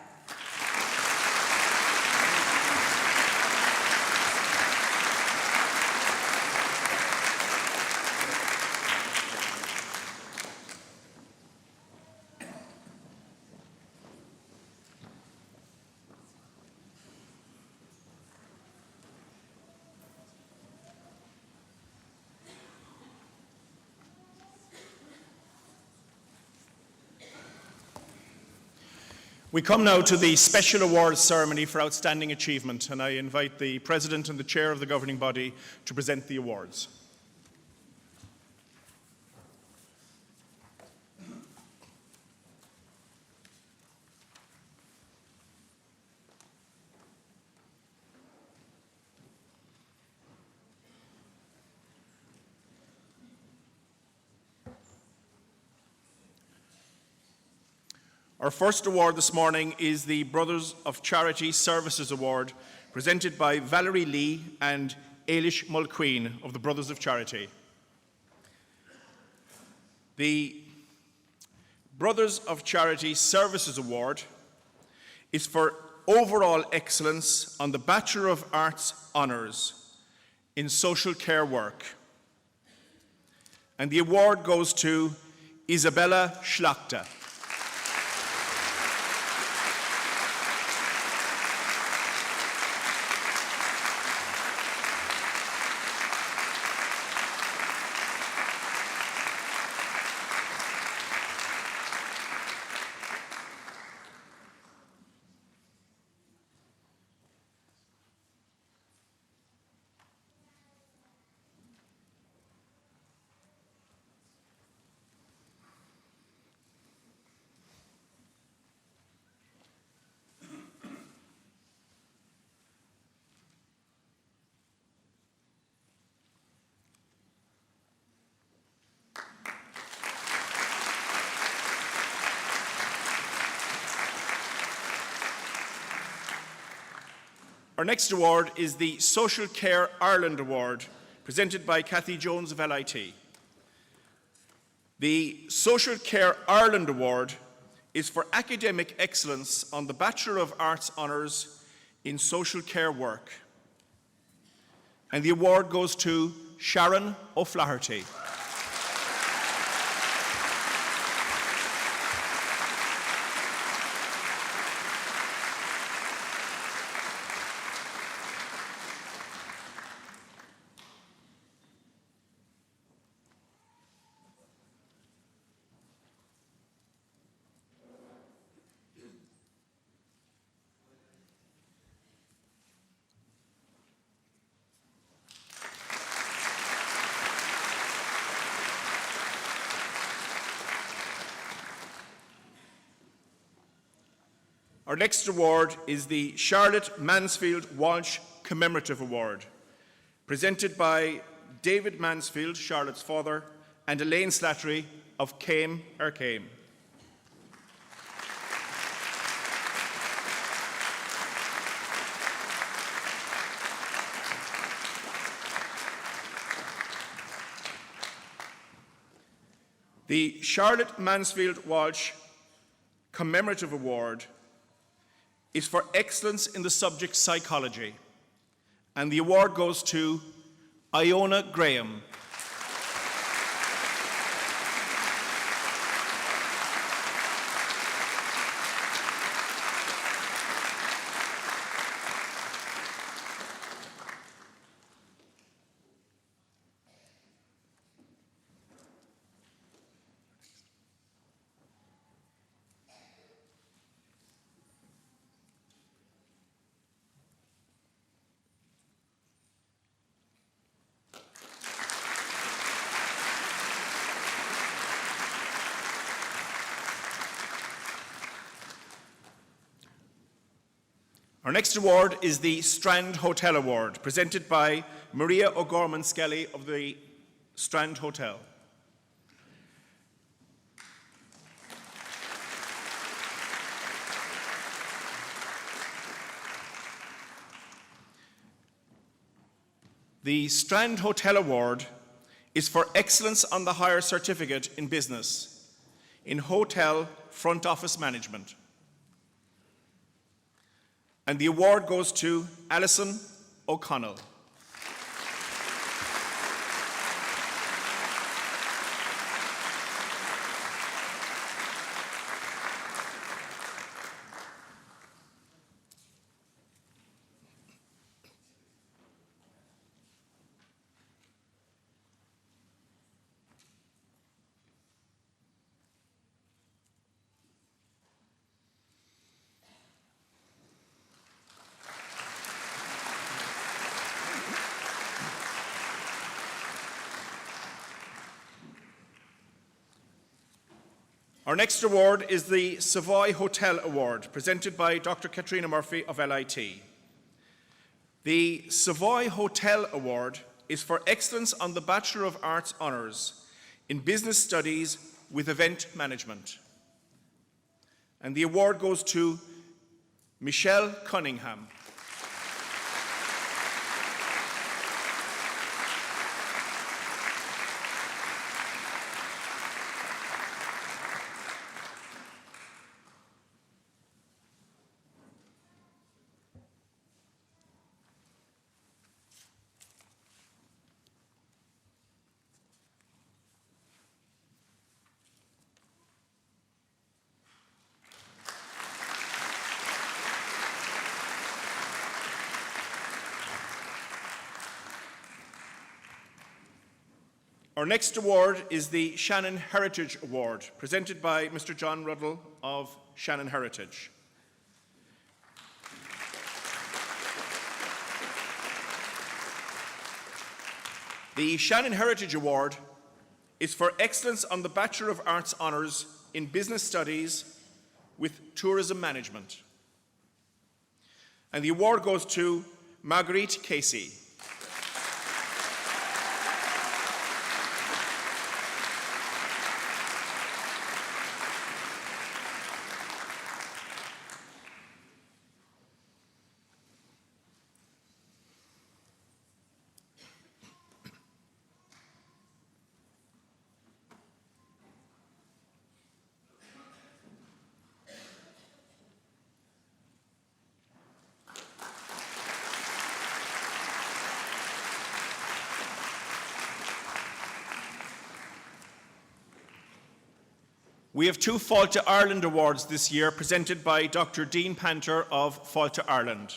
We come now to the special awards ceremony for outstanding achievement, and I invite the President and the Chair of the governing body to present the awards. Our first award this morning is the Brothers of Charity Services Award, presented by Valerie Lee and Ailish Mulqueen of the Brothers of Charity. The Brothers of Charity Services Award is for overall excellence on the Bachelor of Arts honours in social care work. And the award goes to Isabella Schlachter. Our next award is the Social Care Ireland Award, presented by Cathy Jones of LIT. The Social Care Ireland Award is for academic excellence on the Bachelor of Arts honours in social care work. And the award goes to Sharon O'Flaherty. Our next award is the Charlotte Mansfield Walsh Commemorative Award, presented by David Mansfield, Charlotte's father, and Elaine Slattery of Came Came. The Charlotte Mansfield Walsh Commemorative Award is for excellence in the subject psychology, and the award goes to Iona Graham. Our next award is the Strand Hotel Award, presented by Maria O'Gorman Skelly of the Strand Hotel. The Strand Hotel Award is for excellence on the higher certificate in business, in hotel front office management. And the award goes to Alison O'Connell. Our next award is the Savoy Hotel Award, presented by Dr. Katrina Murphy of LIT. The Savoy Hotel Award is for excellence on the Bachelor of Arts Honours in Business Studies with Event Management. And the award goes to Michelle Cunningham. Our next award is the Shannon Heritage Award, presented by Mr. John Ruddle of Shannon Heritage. The Shannon Heritage Award is for excellence on the Bachelor of Arts Honours in Business Studies with Tourism Management. And the award goes to Marguerite Casey. We have two Fáilte Ireland Awards this year, presented by Dr. Dean Panter of Fáilte Ireland.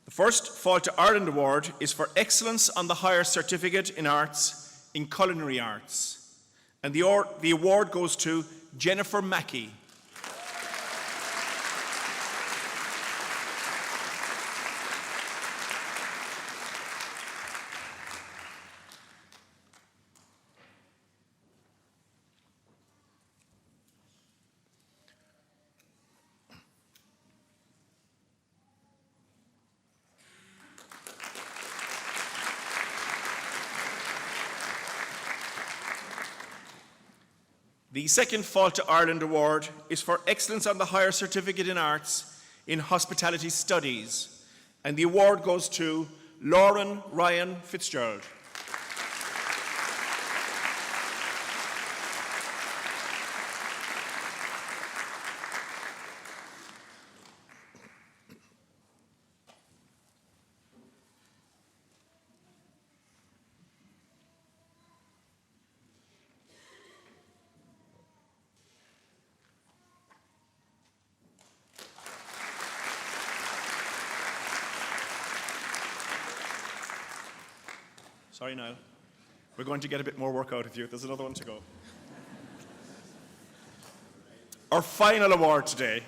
The first Fáilte Ireland Award is for excellence on the higher certificate in arts in culinary arts. And the award goes to Jennifer Mackey. The second Fáilte Ireland Award is for excellence on the higher certificate in arts in hospitality studies, and the award goes to Lauren Ryan Fitzgerald. Sorry, Niall. We're going to get a bit more work out of you. There's another one to go. Our final award today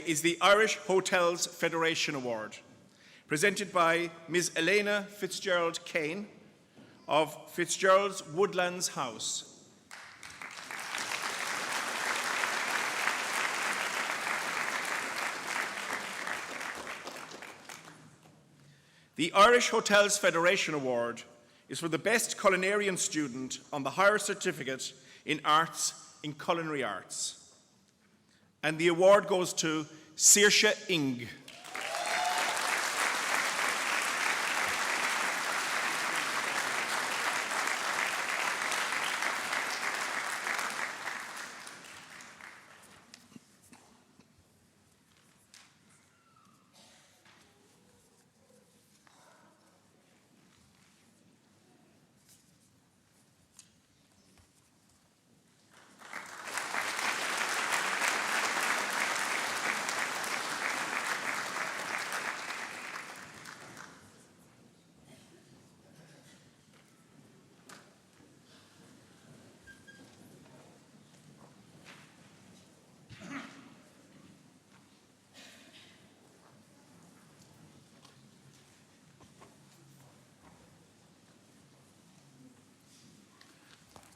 is the Irish Hotels Federation Award, presented by Ms. Elena Fitzgerald Kane of Fitzgerald's Woodlands House. The Irish Hotels Federation Award is for the best culinarian student on the higher certificate in arts in Culinary Arts. And the award goes to Saoirse Ing.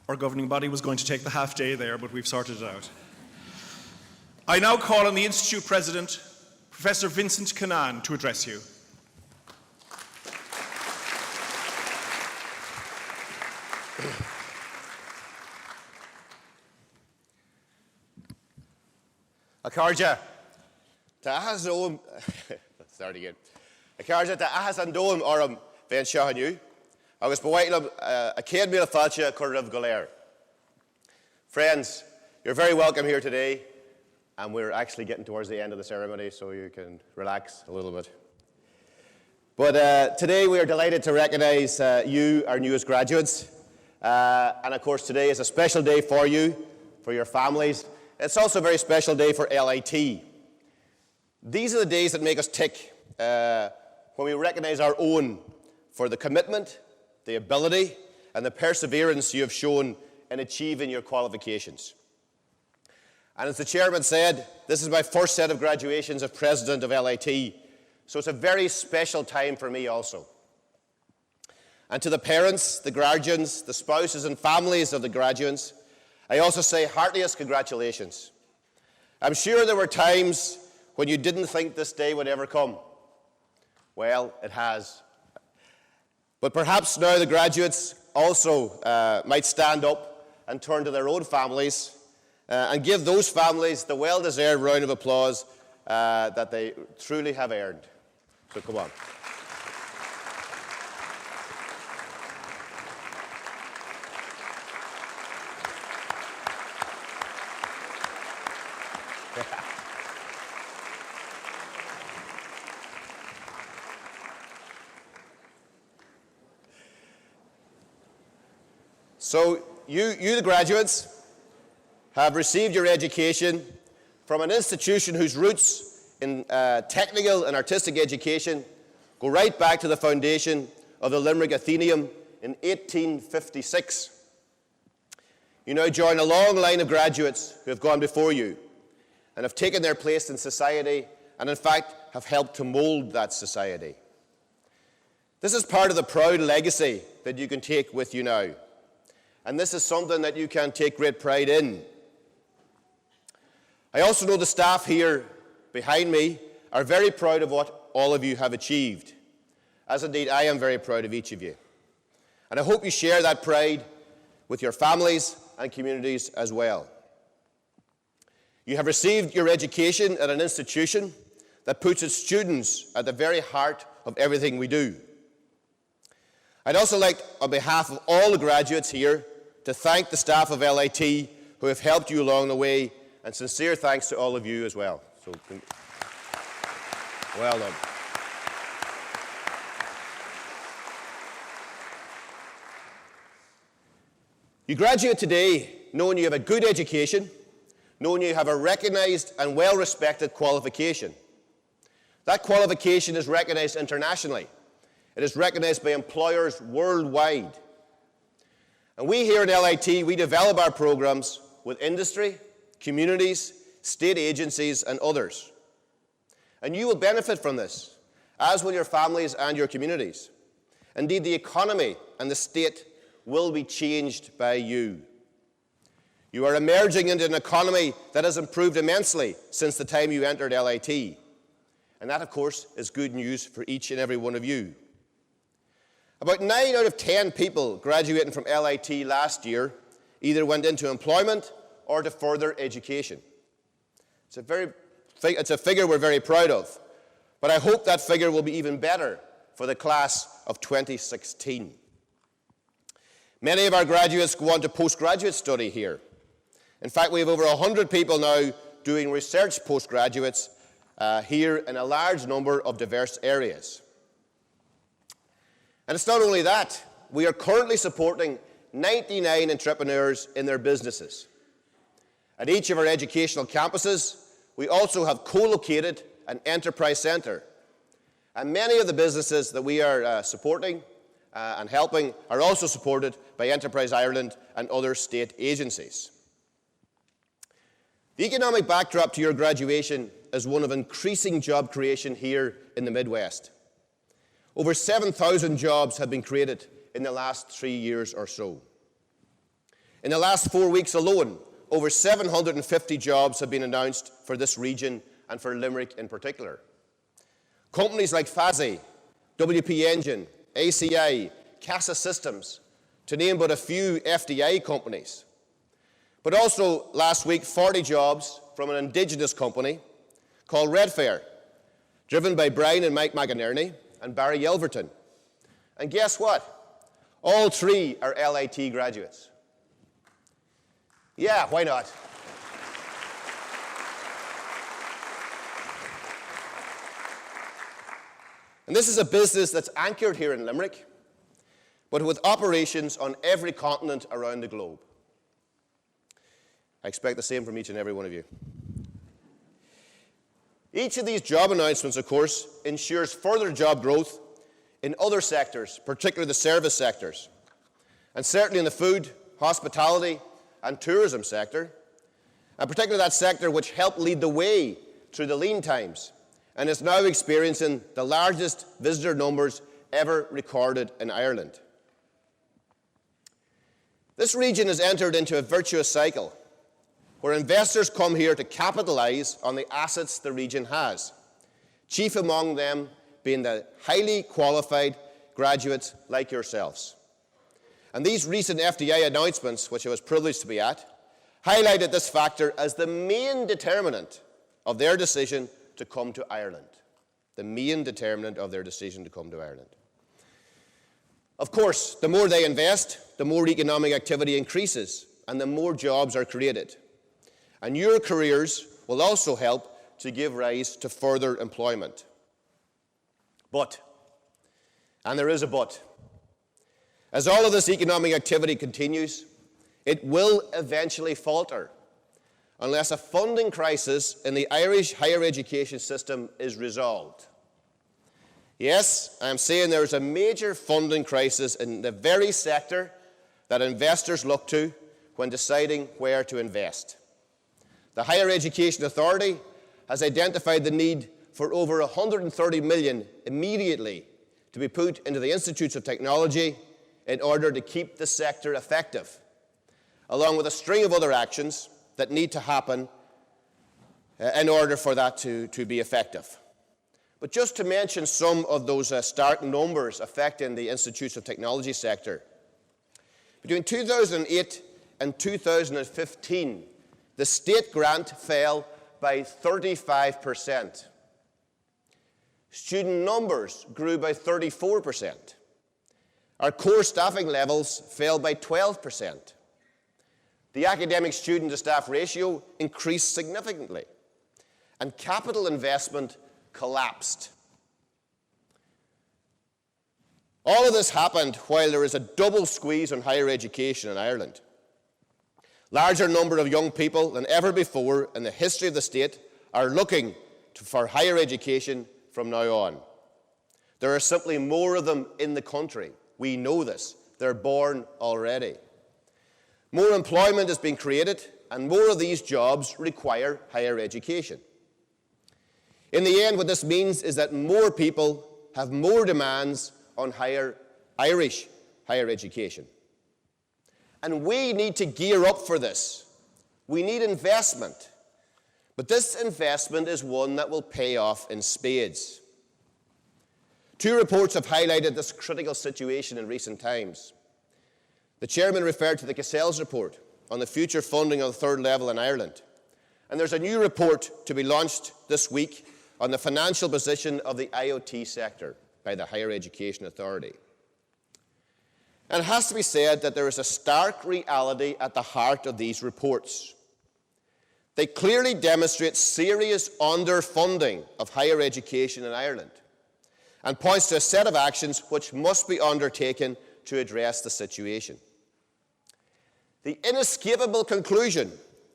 Our governing body was going to take the half day there, but we've sorted it out. I now call on the Institute President, Professor Vincent Cannan, to address you. Acarja, Tahas Ohm, start again. Acarja, Tahas and Dome Oram, Ben Shahanu. I was Bawailam, a kid made a falcha, Kurrav Galer. Friends, you're very welcome here today, and we're actually getting towards the end of the ceremony, so you can relax a little bit. But today we are delighted to recognize you, our newest graduates. And of course, today is a special day for you, for your families. It's also a very special day for LIT. These are the days that make us tick when we recognize our own for the commitment, the ability, and the perseverance you have shown in achieving your qualifications. And as the chairman said, this is my first set of graduations as president of LIT, so it's a very special time for me also. And to the parents, the guardians, the spouses and families of the graduates, I also say heartiest congratulations. I'm sure there were times when you didn't think this day would ever come. Well, it has. But perhaps now the graduates also might stand up and turn to their own families and give those families the well-deserved round of applause that they truly have earned. So come on. So you the graduates, have received your education from an institution whose roots in technical and artistic education go right back to the foundation of the Limerick Athenaeum in 1856. You now join a long line of graduates who have gone before you and have taken their place in society and in fact have helped to mould that society. This is part of the proud legacy that you can take with you now. And this is something that you can take great pride in. I also know the staff here behind me are very proud of what all of you have achieved, as indeed I am very proud of each of you. And I hope you share that pride with your families and communities as well. You have received your education at an institution that puts its students at the very heart of everything we do. I'd also like, on behalf of all the graduates here, to thank the staff of LIT who have helped you along the way, and sincere thanks to all of you as well. So, well done. You graduate today knowing you have a good education, knowing you have a recognized and well-respected qualification. That qualification is recognized internationally. It is recognized by employers worldwide. And we here at LIT, we develop our programs with industry, communities, state agencies, and others. And you will benefit from this, as will your families and your communities. Indeed, the economy and the state will be changed by you. You are emerging into an economy that has improved immensely since the time you entered LIT. And that, of course, is good news for each and every one of you. About 9 out of 10 people graduating from LIT last year either went into employment or to further education. It's a figure we're very proud of, but I hope that figure will be even better for the class of 2016. Many of our graduates go on to postgraduate study here. In fact, we have over 100 people now doing research postgraduates here in a large number of diverse areas. And it's not only that. We are currently supporting 99 entrepreneurs in their businesses. At each of our educational campuses, we also have co-located an enterprise centre. And many of the businesses that we are supporting and helping are also supported by Enterprise Ireland and other state agencies. The economic backdrop to your graduation is one of increasing job creation here in the Midwest. Over 7,000 jobs have been created in the last 3 years or so. In the last 4 weeks alone, over 750 jobs have been announced for this region and for Limerick in particular. Companies like Fazi, WP Engine, ACI, Casa Systems, to name but a few FDI companies. But also last week, 40 jobs from an Indigenous company called Redfair, driven by Brian and Mike McInerney and Barry Yelverton. And guess what? All three are LIT graduates. Yeah, why not? And this is a business that's anchored here in Limerick, but with operations on every continent around the globe. I expect the same from each and every one of you. Each of these job announcements, of course, ensures further job growth in other sectors, particularly the service sectors, and certainly in the food, hospitality, and tourism sector, and particularly that sector which helped lead the way through the lean times and is now experiencing the largest visitor numbers ever recorded in Ireland. This region has entered into a virtuous cycle where investors come here to capitalise on the assets the region has, chief among them being the highly qualified graduates like yourselves. And these recent FDI announcements, which I was privileged to be at, highlighted this factor as the main determinant of their decision to come to Ireland. The main determinant of their decision to come to Ireland. Of course, the more they invest, the more economic activity increases and the more jobs are created. And your careers will also help to give rise to further employment. But, and there is a but, as all of this economic activity continues, it will eventually falter unless a funding crisis in the Irish higher education system is resolved. Yes, I am saying there is a major funding crisis in the very sector that investors look to when deciding where to invest. The Higher Education Authority has identified the need for over 130 million immediately to be put into the Institutes of Technology in order to keep the sector effective, along with a string of other actions that need to happen in order for that to be effective. But just to mention some of those stark numbers affecting the Institutes of Technology sector. Between 2008 and 2015, the state grant fell by 35%. Student numbers grew by 34%. Our core staffing levels fell by 12%. The academic student to staff ratio increased significantly, and capital investment collapsed. All of this happened while there is a double squeeze on higher education in Ireland. Larger number of young people than ever before in the history of the state are looking for higher education from now on. There are simply more of them in the country. We know this. They're born already. More employment is being created, and more of these jobs require higher education. In the end, what this means is that more people have more demands on Irish higher education. And we need to gear up for this. We need investment. But this investment is one that will pay off in spades. Two reports have highlighted this critical situation in recent times. The chairman referred to the Cassell's report, on the future funding of the third level in Ireland. And there's a new report to be launched this week on the financial position of the IoT sector by the Higher Education Authority. And it has to be said that there is a stark reality at the heart of these reports. They clearly demonstrate serious underfunding of higher education in Ireland and points to a set of actions which must be undertaken to address the situation. The inescapable conclusion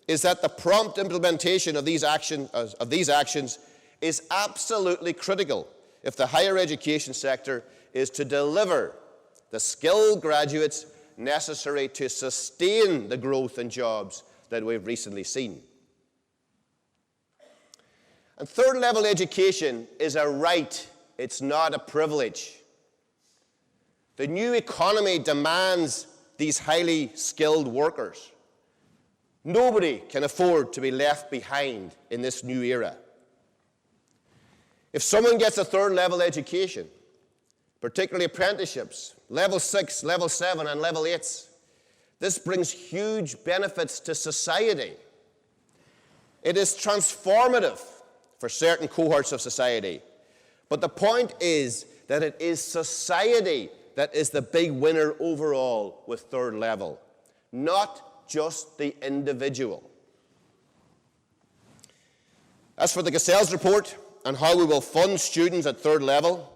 is that the prompt implementation of these actions is absolutely critical if the higher education sector is to deliver the skilled graduates necessary to sustain the growth in jobs that we've recently seen. And third level education is a right, it's not a privilege. The new economy demands these highly skilled workers. Nobody can afford to be left behind in this new era. If someone gets a third level education, particularly apprenticeships, level 6, level 7, and level 8s, this brings huge benefits to society. It is transformative for certain cohorts of society. But the point is that it is society that is the big winner overall with third level, not just the individual. As for the Casells report and how we will fund students at third level,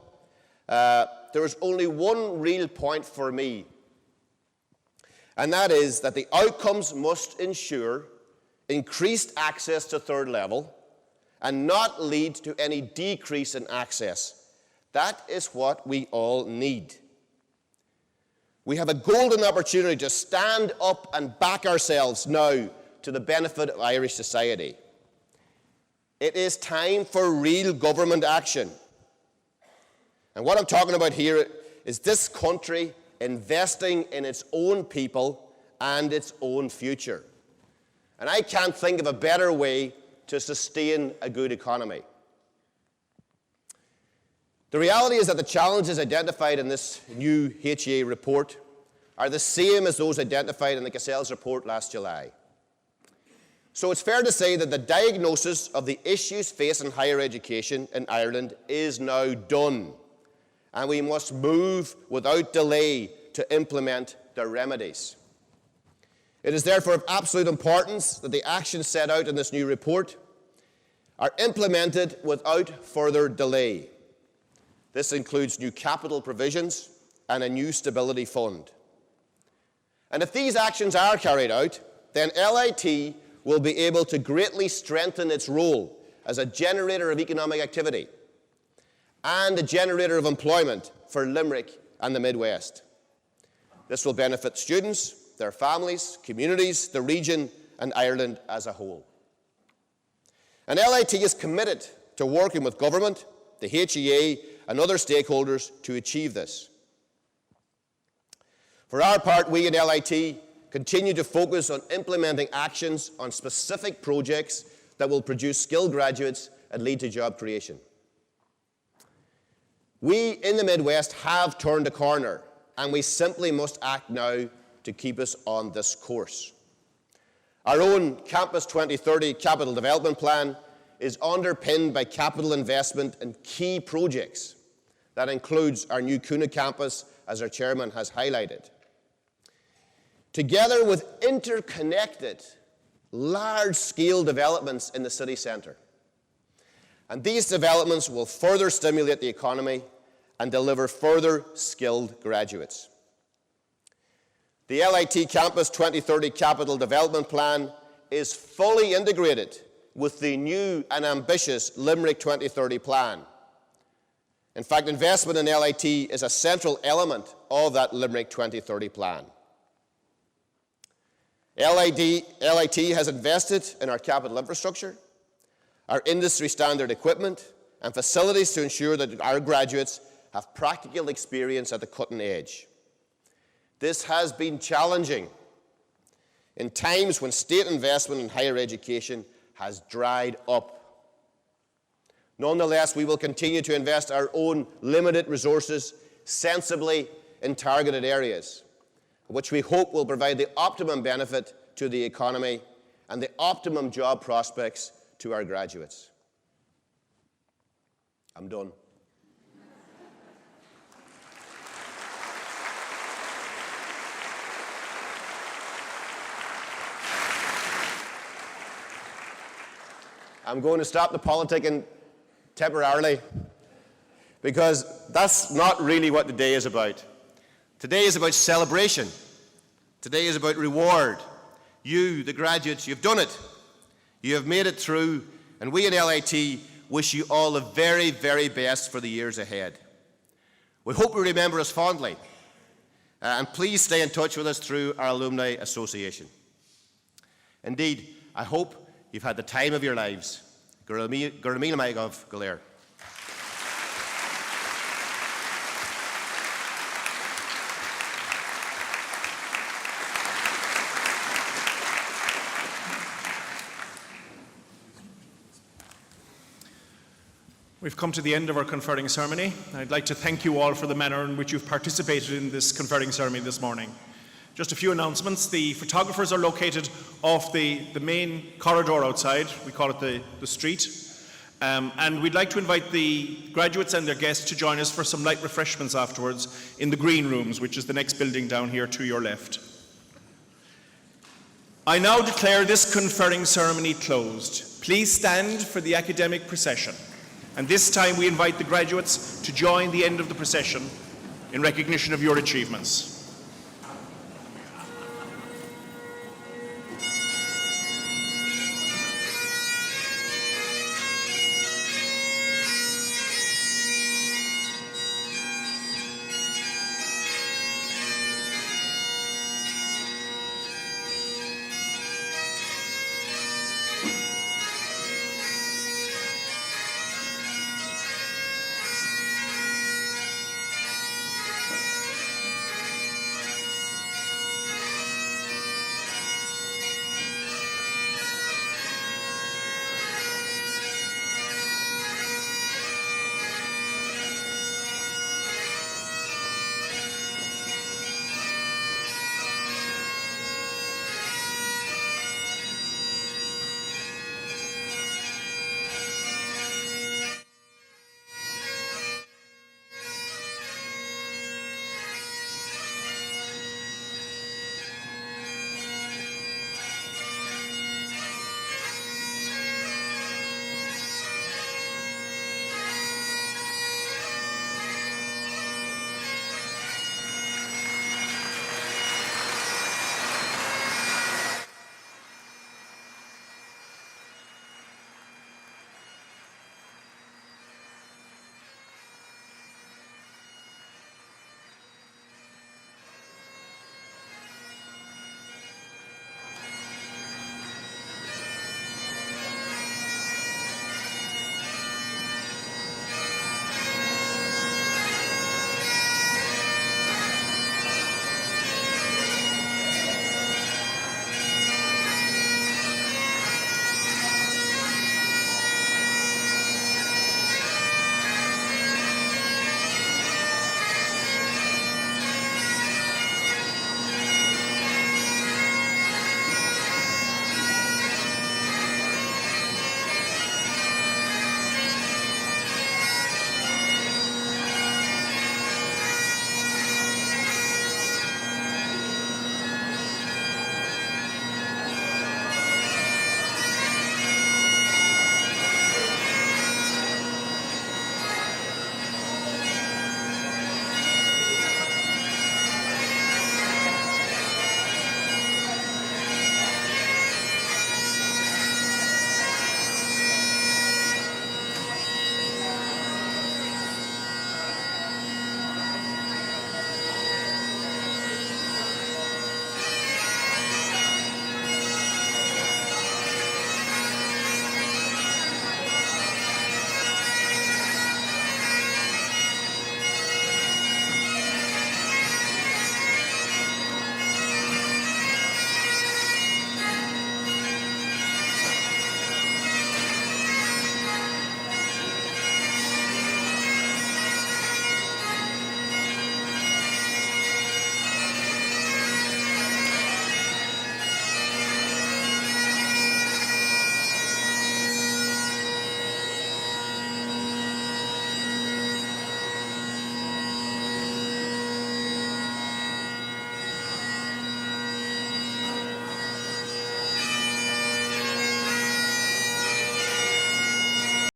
there is only one real point for me, and that is that the outcomes must ensure increased access to third level and not lead to any decrease in access. That is what we all need. We have a golden opportunity to stand up and back ourselves now to the benefit of Irish society. It is time for real government action. And what I'm talking about here is this country investing in its own people and its own future. And I can't think of a better way to sustain a good economy. The reality is that the challenges identified in this new HEA report are the same as those identified in the Casells report last July. So it's fair to say that the diagnosis of the issues facing higher education in Ireland is now done, and we must move without delay to implement the remedies. It is therefore of absolute importance that the actions set out in this new report are implemented without further delay. This includes new capital provisions and a new stability fund. And if these actions are carried out, then LIT will be able to greatly strengthen its role as a generator of economic activity and a generator of employment for Limerick and the Midwest. This will benefit students, their families, communities, the region, and Ireland as a whole. And LIT is committed to working with government, the HEA, and other stakeholders to achieve this. For our part, we in LIT continue to focus on implementing actions on specific projects that will produce skilled graduates and lead to job creation. We in the Midwest have turned a corner, and we simply must act now to keep us on this course. Our own Campus 2030 Capital Development Plan is underpinned by capital investment in key projects. That includes our new Kuna campus, as our chairman has highlighted. Together with interconnected, large-scale developments in the city centre. And these developments will further stimulate the economy and deliver further skilled graduates. The LIT Campus 2030 Capital Development Plan is fully integrated with the new and ambitious Limerick 2030 Plan. In fact, investment in LIT is a central element of that Limerick 2030 Plan. LIT has invested in our capital infrastructure, our industry standard equipment, and facilities to ensure that our graduates have practical experience at the cutting edge. This has been challenging in times when state investment in higher education has dried up. Nonetheless, we will continue to invest our own limited resources sensibly in targeted areas, which we hope will provide the optimum benefit to the economy and the optimum job prospects to our graduates. I'm done. I'm going to stop the politicking temporarily because that's not really what the day is about. Today is about celebration. Today is about reward. You, the graduates, you've done it. You have made it through, and we in LIT wish you all the very, very best for the years ahead. We hope you remember us fondly, and please stay in touch with us through our Alumni Association. Indeed, I hope you've had the time of your lives. Gur míle maith agam go léir. We've come to the end of our conferring ceremony. I'd like to thank you all for the manner in which you've participated in this conferring ceremony this morning. Just a few announcements. The photographers are located off the main corridor outside. We call it the street. And we'd like to invite the graduates and their guests to join us for some light refreshments afterwards in the green rooms, which is the next building down here to your left. I now declare this conferring ceremony closed. Please stand for the academic procession. And this time we invite the graduates to join the end of the procession in recognition of your achievements.